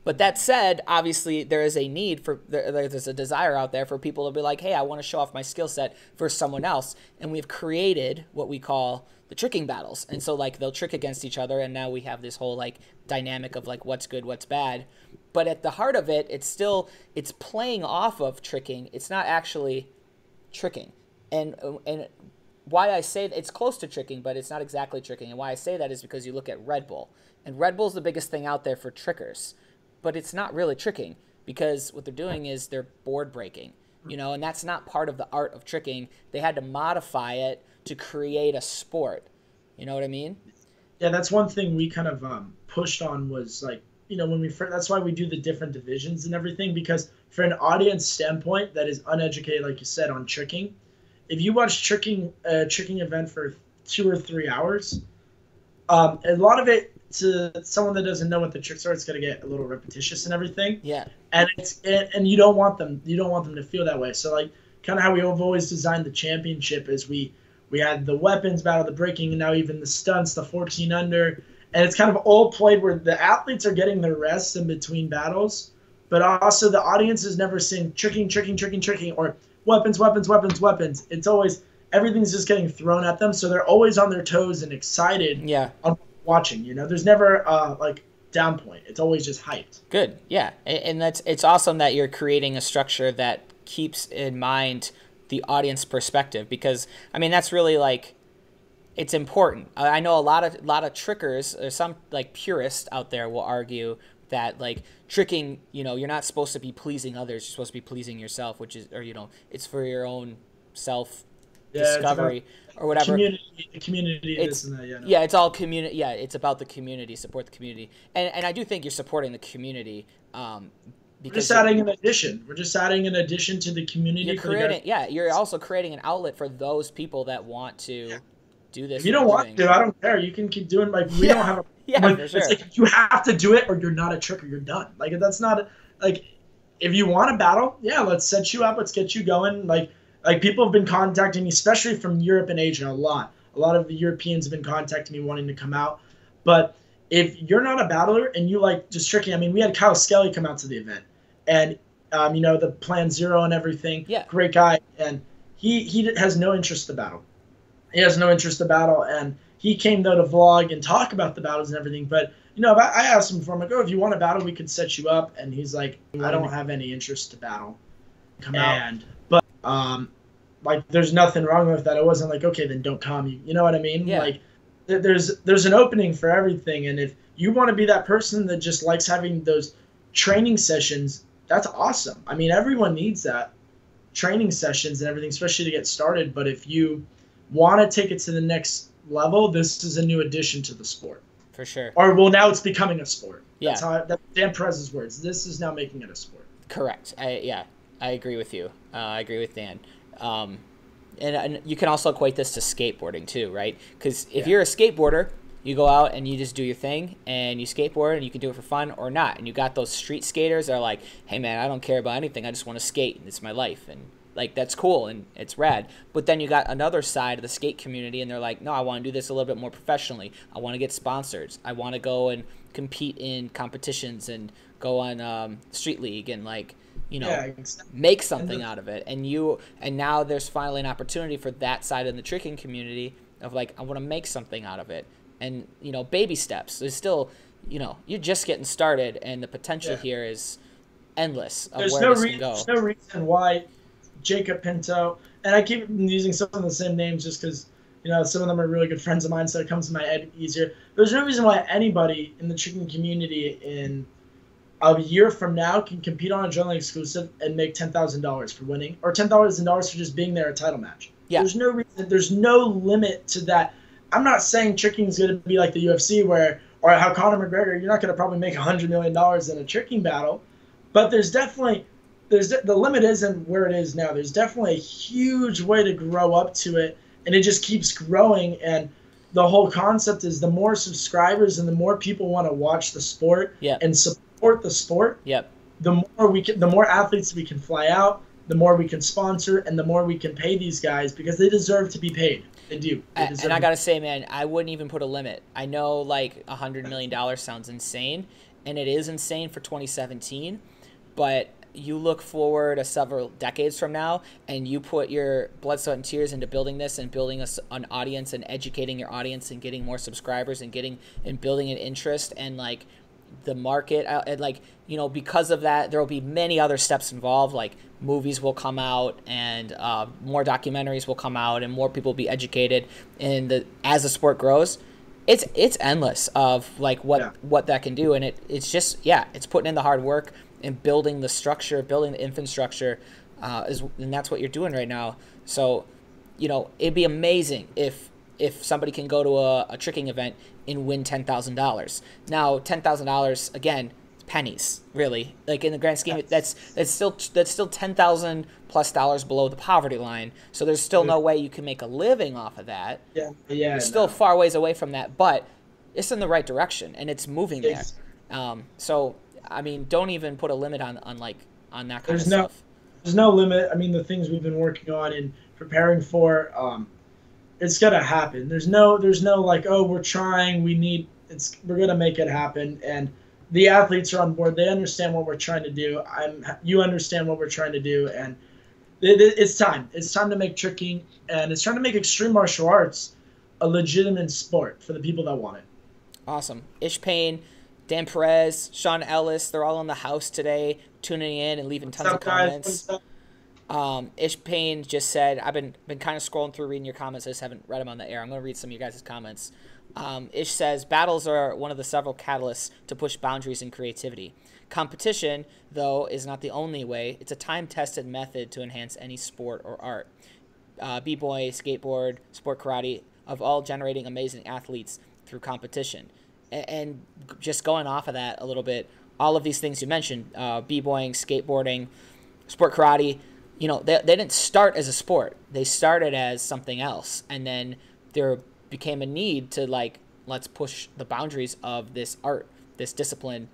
But that said, obviously there is a need for, there's a desire out there for people to be like, hey, I want to show off my skill set for someone else. And we've created what we call the tricking battles. And so like they'll trick against each other. And now we have this whole like dynamic of like what's good, what's bad. But at the heart of it, it's playing off of tricking. It's not actually tricking. And why I say it's close to tricking, but it's not exactly tricking. And why I say that is because you look at Red Bull. And Red Bull's the biggest thing out there for trickers. But it's not really tricking, because what they're doing is they're board breaking, and that's not part of the art of tricking. They had to modify it to create a sport. You know what I mean? Yeah, that's one thing we kind of pushed on was like, that's why we do the different divisions and everything, because for an audience standpoint that is uneducated, like you said, on tricking, if you watch tricking event for 2 or 3 hours, a lot of it, to someone that doesn't know what the tricks are, it's going to get a little repetitious and everything. Yeah. And you don't want them to feel that way. So like kind of how we have always designed the championship is we had the weapons battle, the breaking, and now even the stunts, the 14 under, and it's kind of all played where the athletes are getting their rest in between battles, but also the audience is never seeing tricking, or weapons. It's always, everything's just getting thrown at them, so they're always on their toes and excited. Yeah. On watching, there's never like down point. It's always just hyped. Good. Yeah. And it's awesome that you're creating a structure that keeps in mind the audience perspective, because I mean that's really like, it's important. I know a lot of trickers, or some like purists out there will argue that like tricking, you're not supposed to be pleasing others, you're supposed to be pleasing yourself, which is, or it's for your own self discovery or whatever. The community, this and that, yeah, it's all community. Yeah, it's about the community, support the community, and I do think you're supporting the community. Because we're just adding an addition. We're just adding an addition to the community. You're also creating an outlet for those people that want to do this. If you don't want to, I don't care. You can keep doing like we don't have a for sure. It's like you have to do it or you're not a tricker. You're done. Like that's not like if you want to battle, let's set you up. Let's get you going. Like people have been contacting me, especially from Europe and Asia, a lot. A lot of the Europeans have been contacting me wanting to come out. But if you're not a battler and you like just tricking, I mean, we had Kyle Skelly come out to the event. And, the Plan Zero and everything. Yeah. Great guy. And he has no interest to battle. He has no interest to battle. And he came, though, to vlog and talk about the battles and everything. But, I asked him I'm like, if you want to battle, we could set you up. And he's like, I don't have any interest to battle. Come out. But, like there's nothing wrong with that. It wasn't like, okay, then don't come. You know what I mean? Yeah. Like there's an opening for everything. And if you want to be that person that just likes having those training sessions, that's awesome. I mean, everyone needs that training sessions and everything, especially to get started. But if you want to take it to the next level, this is a new addition to the sport. For sure. Or well, now it's becoming a sport. Yeah. That's Dan Perez's words. This is now making it a sport. Correct. I agree with you. I agree with Dan. And you can also equate this to skateboarding too, right? Because if you're a skateboarder, you go out and you just do your thing and you skateboard and you can do it for fun or not. And you got those street skaters that are like, hey man, I don't care about anything. I just want to skate and it's my life. And like, that's cool and it's rad. But then you got another side of the skate community and they're like, no, I want to do this a little bit more professionally. I want to get sponsors. I want to go and compete in competitions and go on Street League and like, make something out of it. And now there's finally an opportunity for that side of the tricking community of like, I want to make something out of it. And, baby steps. There's still, you're just getting started and the potential here is endless of where this can go. There's no reason why Jacob Pinto, and I keep using some of the same names just because, some of them are really good friends of mine, so it comes to my head easier. There's no reason why anybody in the tricking community in a year from now can compete on a adrenaline exclusive and make $10,000 for winning, or $10,000 for just being there at a title match. Yeah. There's no reason. There's no limit to that. I'm not saying tricking is going to be like the UFC or how Conor McGregor, you're not going to probably make $100 million in a tricking battle, but there's definitely the limit isn't where it is now. There's definitely a huge way to grow up to it, and it just keeps growing. And the whole concept is the more subscribers and the more people want to watch the sport Yep. and support the sport, Yep. the more athletes we can fly out, the more we can sponsor, and the more we can pay these guys because they deserve to be paid. They do. And I gotta say, man, I wouldn't even put a limit. I know like $100 million sounds insane, and it is insane for 2017, but you look forward several decades from now, and you put your blood, sweat, and tears into building this and building an audience and educating your audience and getting more subscribers and building an interest and like the market, and like, you know, because of that there will be many other steps involved, like movies will come out and more documentaries will come out and more people will be educated, and as the sport grows, it's endless of like what that can do. And it's just, it's putting in the hard work and building the structure, building the infrastructure, and that's what you're doing right now. So, you know, it'd be amazing if somebody can go to a tricking event and win $10,000. Now, $10,000 again, pennies, really. Like in the grand scheme, that's still $10,000+ below the poverty line. So there's still no way you can make a living off of that. It's still far ways away from that, but it's in the right direction and it's moving there. So I mean, don't even put a limit on that kind of stuff. There's no limit. I mean, the things we've been working on and preparing for, it's gonna happen. There's no like, oh, we're trying, we're gonna make it happen. And the athletes are on board. They understand what we're trying to do. You understand what we're trying to do, and it's time. It's time to make tricking, and it's trying to make extreme martial arts a legitimate sport for the people that want it. Awesome. Ish Payne, Dan Perez, Sean Ellis, they're all in the house today, tuning in and leaving tons of comments. Ish Payne just said, I've been kind of scrolling through reading your comments. I just haven't read them on the air. I'm going to read some of you guys' comments. Ish says, battles are one of the several catalysts to push boundaries and creativity. Competition, though, is not the only way. It's a time-tested method to enhance any sport or art. B-boy, skateboard, sport karate, of all generating amazing athletes through competition. And just going off of that a little bit, all of these things you mentioned, b-boying, skateboarding, sport karate, you know, they didn't start as a sport. They started as something else. And then there became a need to, like, let's push the boundaries of this art, this discipline,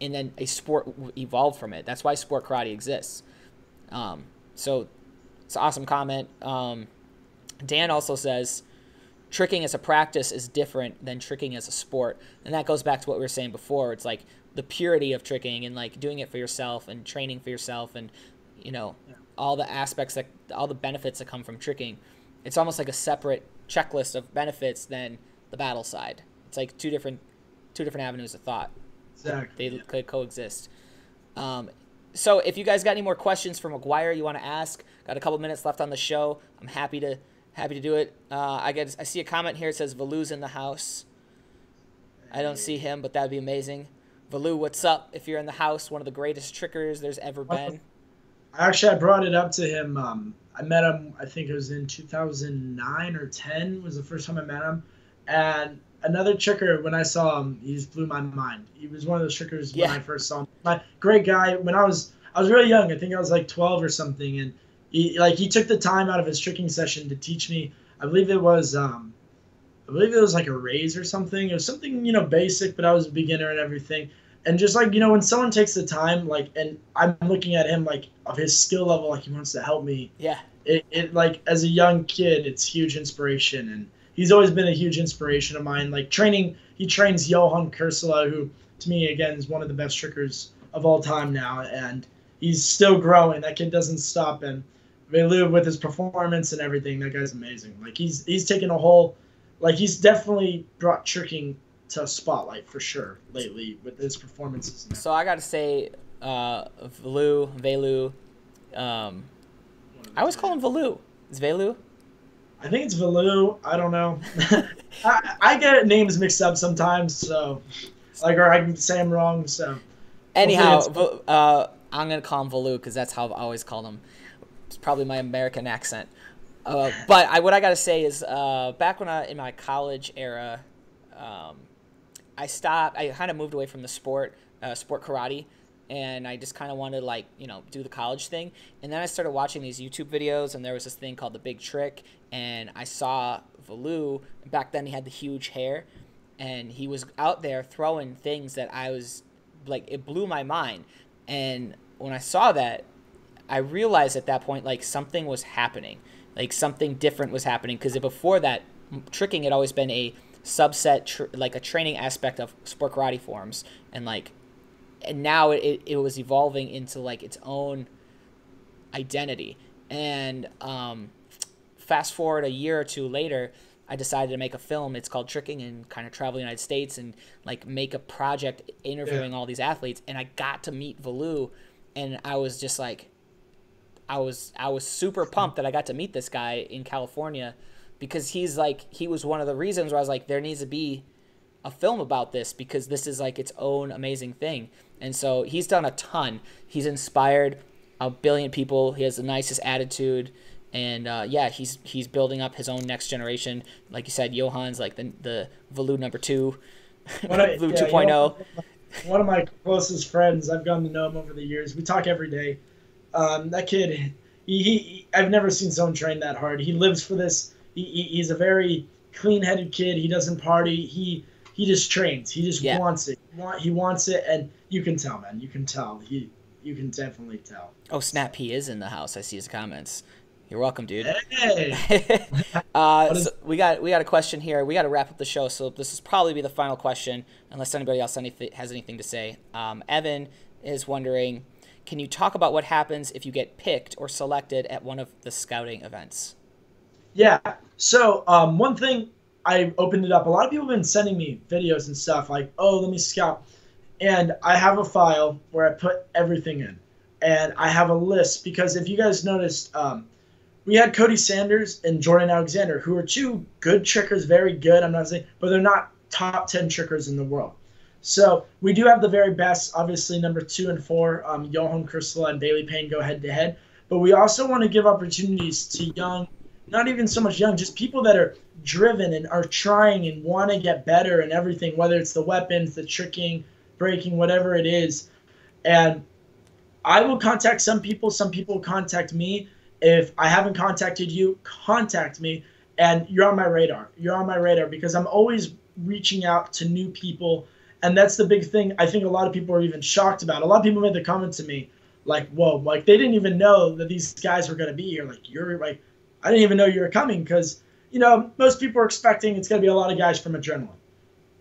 and then a sport evolved from it. That's why sport karate exists. So it's an awesome comment. Dan also says, tricking as a practice is different than tricking as a sport. And that goes back to what we were saying before. It's like the purity of tricking and like doing it for yourself and training for yourself and, you know, all the aspects all the benefits that come from tricking. It's almost like a separate checklist of benefits than the battle side. It's like two different avenues of thought. Exactly. They could coexist. So if you guys got any more questions for MAGUIRE you want to ask, got a couple minutes left on the show. I'm happy to do it. I see a comment here. It says Valu's in the house. I don't see him, but that'd be amazing. Valu, what's up? If you're in the house, one of the greatest trickers there's ever been. Actually, I brought it up to him. I met him, I think it was in 2009 or 10 was the first time I met him. And another tricker, when I saw him, he just blew my mind. He was one of those trickers when I first saw him. Great guy. When I was really young. I think I was like 12 or something. And he took the time out of his tricking session to teach me. I believe it was like a raise or something. It was something, you know, basic, but I was a beginner and everything. And just like, you know, when someone takes the time, like, and I'm looking at him, like, of his skill level, like he wants to help me. Yeah. It like, as a young kid, it's huge inspiration. And he's always been a huge inspiration of mine. Like he trains Johan Kursela, who to me, again, is one of the best trickers of all time now. And he's still growing. That kid doesn't stop. And Velu, with his performance and everything, that guy's amazing. Like he's taken a whole, like he's definitely brought tricking to a spotlight for sure lately with his performances. So I got to say, Velu, I always call him Valu. Is Velu? I think it's Valu. I don't know. I get names mixed up sometimes, so like, or I can say I'm wrong. So anyhow, I'm gonna call him Valu because that's how I've always called him. It's probably my American accent. But what I gotta say is, back when in my college era, I kind of moved away from the sport karate, and I just kind of wanted to, like, you know, do the college thing. And then I started watching these YouTube videos, and there was this thing called The Big Trick, and I saw Valu. Back then he had the huge hair, and he was out there throwing things that I was like, it blew my mind. And when I saw that, I realized at that point, like, something was happening, like something different was happening, because before that, tricking had always been a subset, like a training aspect of sport karate forms, and now it was evolving into like its own identity. And fast forward a year or two later, I decided to make a film. It's called Tricking, and kind of travel the United States and like make a project interviewing all these athletes. And I got to meet Valu, and I was just like, I was super pumped that I got to meet this guy in California, because he was one of the reasons where I was like, there needs to be a film about this, because this is like its own amazing thing. And so he's done a ton. He's inspired a billion people. He has the nicest attitude. And yeah, he's building up his own next generation. Like you said, Johan's like the Valu number 2, Valu 2.0. You know, one of my closest friends, I've gotten to know him over the years. We talk every day. That kid, I've never seen someone train that hard. He lives for this. He's a very clean-headed kid. He doesn't party. He just trains. He just wants it. He wants it, and you can tell, man. You can tell. You can definitely tell. Oh, snap. He is in the house. I see his comments. You're welcome, dude. Hey. So we got a question here. We got to wrap up the show, so this is probably be the final question, unless anybody else has anything to say. Evan is wondering, can you talk about what happens if you get picked or selected at one of the scouting events? Yeah. So one thing, I opened it up. A lot of people have been sending me videos and stuff like, oh, let me scout. And I have a file where I put everything in. And I have a list, because if you guys noticed, we had Cody Sanders and Jordan Alexander, who are 2 good trickers, very good, I'm not saying, but they're not top 10 trickers in the world. So we do have the very best, obviously number 2 and 4, Johan Kursula and Bailey Payne go head-to-head. But we also want to give opportunities to young, not even so much young, just people that are driven and are trying and want to get better and everything, whether it's the weapons, the tricking, breaking, whatever it is. And I will contact some people contact me. If I haven't contacted you, contact me, and you're on my radar. You're on my radar, because I'm always reaching out to new people, and that's the big thing I think a lot of people are even shocked about. A lot of people made the comment to me, like, whoa, like they didn't even know that these guys were going to be here. Like, you're like, I didn't even know you were coming, because, you know, most people are expecting it's going to be a lot of guys from Adrenaline.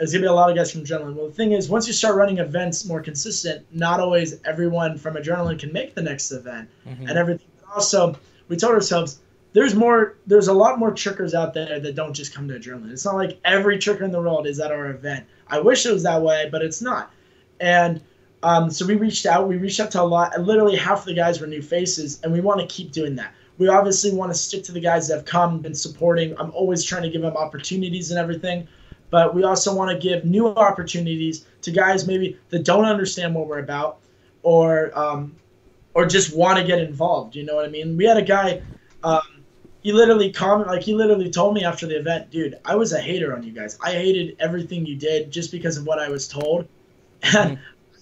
It's going to be a lot of guys from Adrenaline. Well, the thing is, once you start running events more consistent, not always everyone from Adrenaline can make the next event and everything. But also, we told ourselves there's a lot more trickers out there that don't just come to Adrenaline. It's not like every tricker in the world is at our event. I wish it was that way, but it's not. And so we reached out. We reached out to a lot. Literally half of the guys were new faces, and we want to keep doing that. We obviously want to stick to the guys that have come, been supporting. I'm always trying to give them opportunities and everything. But we also want to give new opportunities to guys maybe that don't understand what we're about, or just want to get involved. You know what I mean? We had a guy, he literally told me after the event, dude, I was a hater on you guys. I hated everything you did just because of what I was told. And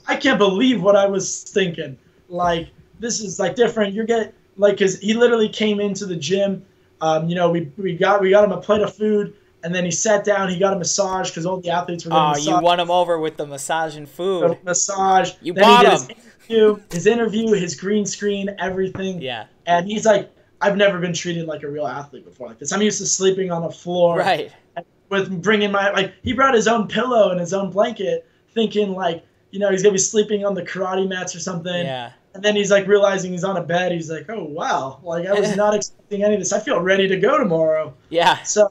I can't believe what I was thinking. Like, this is like different. Because he literally came into the gym. You know, we got him a plate of food. And then he sat down. He got a massage, because all the athletes were getting massage. Oh, you won him over with the massage and food. Massage. You bought him. His interview, his green screen, everything. Yeah. And he's like, I've never been treated like a real athlete before like this. I'm used to sleeping on the floor. Right. With bringing he brought his own pillow and his own blanket, thinking like, you know, he's gonna be sleeping on the karate mats or something. Yeah. And then he's like realizing he's on a bed. He's like, oh wow, like I was not expecting any of this. I feel ready to go tomorrow. Yeah. So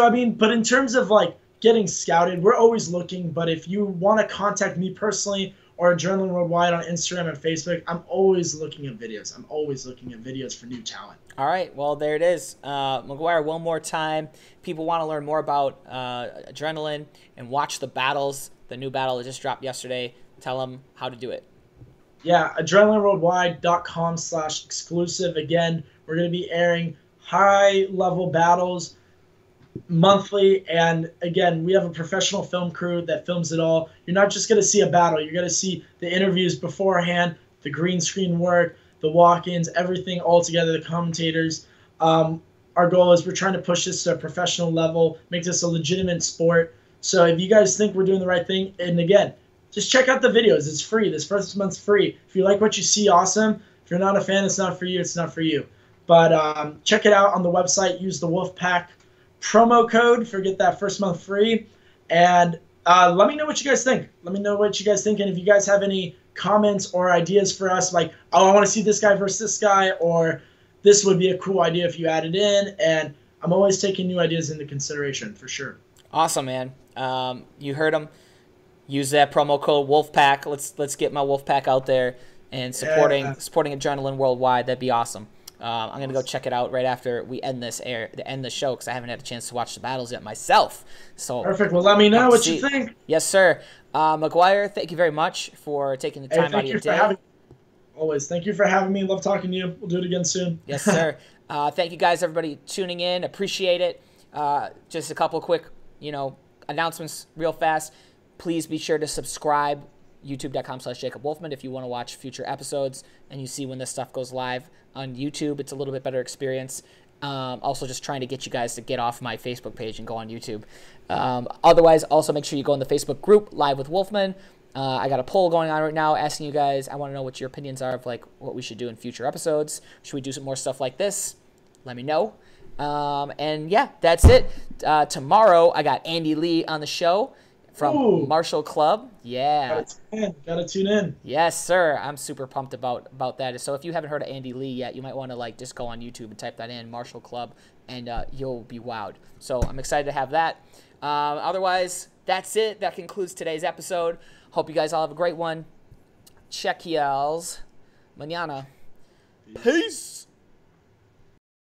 I mean, but in terms of like getting scouted, we're always looking. But if you want to contact me personally or Adrenaline Worldwide on Instagram and Facebook, I'm always looking at videos. I'm always looking at videos for new talent. All right. Well, there it is. MAGUIRE, one more time. People want to learn more about Adrenaline and watch the battles. The new battle that just dropped yesterday. Tell them how to do it. Yeah, adrenalineworldwide.com/exclusive. Again, we're going to be airing high-level battles. monthly. And again, we have a professional film crew that films it all. You're not just going to see a battle. You're going to see the interviews beforehand, the green screen work, the walk-ins, everything all together, the commentators. Our goal is we're trying to push this to a professional level, make this a legitimate sport. So if you guys think we're doing the right thing, and again, just check out the videos. It's free. This first month's free. If you like what you see, awesome. If you're not a fan, it's not for you. It's not for you. But check it out on the website. Use the Wolfpack promo code for get that first month free. And let me know what you guys think. Let me know what you guys think. And if you guys have any comments or ideas for us, like, oh, I want to see this guy versus this guy, or this would be a cool idea if you added in. And I'm always taking new ideas into consideration for sure. Awesome, man. You heard him. Use that promo code Wolfpack. Let's get my Wolfpack out there and supporting adrenaline worldwide. That'd be awesome. I'm gonna go check it out right after we end the show, because I haven't had a chance to watch the battles yet myself. So perfect. Well, let me know what you think. Yes, sir. MAGUIRE, thank you very much for taking the time out of your day. Always. Thank you for having me. Love talking to you. We'll do it again soon. Yes, sir. Thank you guys, everybody tuning in. Appreciate it. Just a couple quick, announcements real fast. Please be sure to subscribe, youtube.com/Jacob Wolfman, if you want to watch future episodes and you see when this stuff goes live on YouTube. It's a little bit better experience. Also, just trying to get you guys to get off my Facebook page and go on YouTube. Otherwise, also make sure you go in the Facebook group, Live with Wolfman. I got a poll going on right now asking you guys, I want to know what your opinions are of like what we should do in future episodes. Should we do some more stuff like this? Let me know. And yeah, that's it. Tomorrow, I got Andy Lee on the show from Marshall Club. Yeah. Gotta tune in. Yes, sir. I'm super pumped about that. So if you haven't heard of Andy Lee yet, you might want to just go on YouTube and type that in, Marshall Club, and you'll be wowed. So I'm excited to have that. Otherwise, that's it. That concludes today's episode. Hope you guys all have a great one. Check y'alls. Mañana. Peace.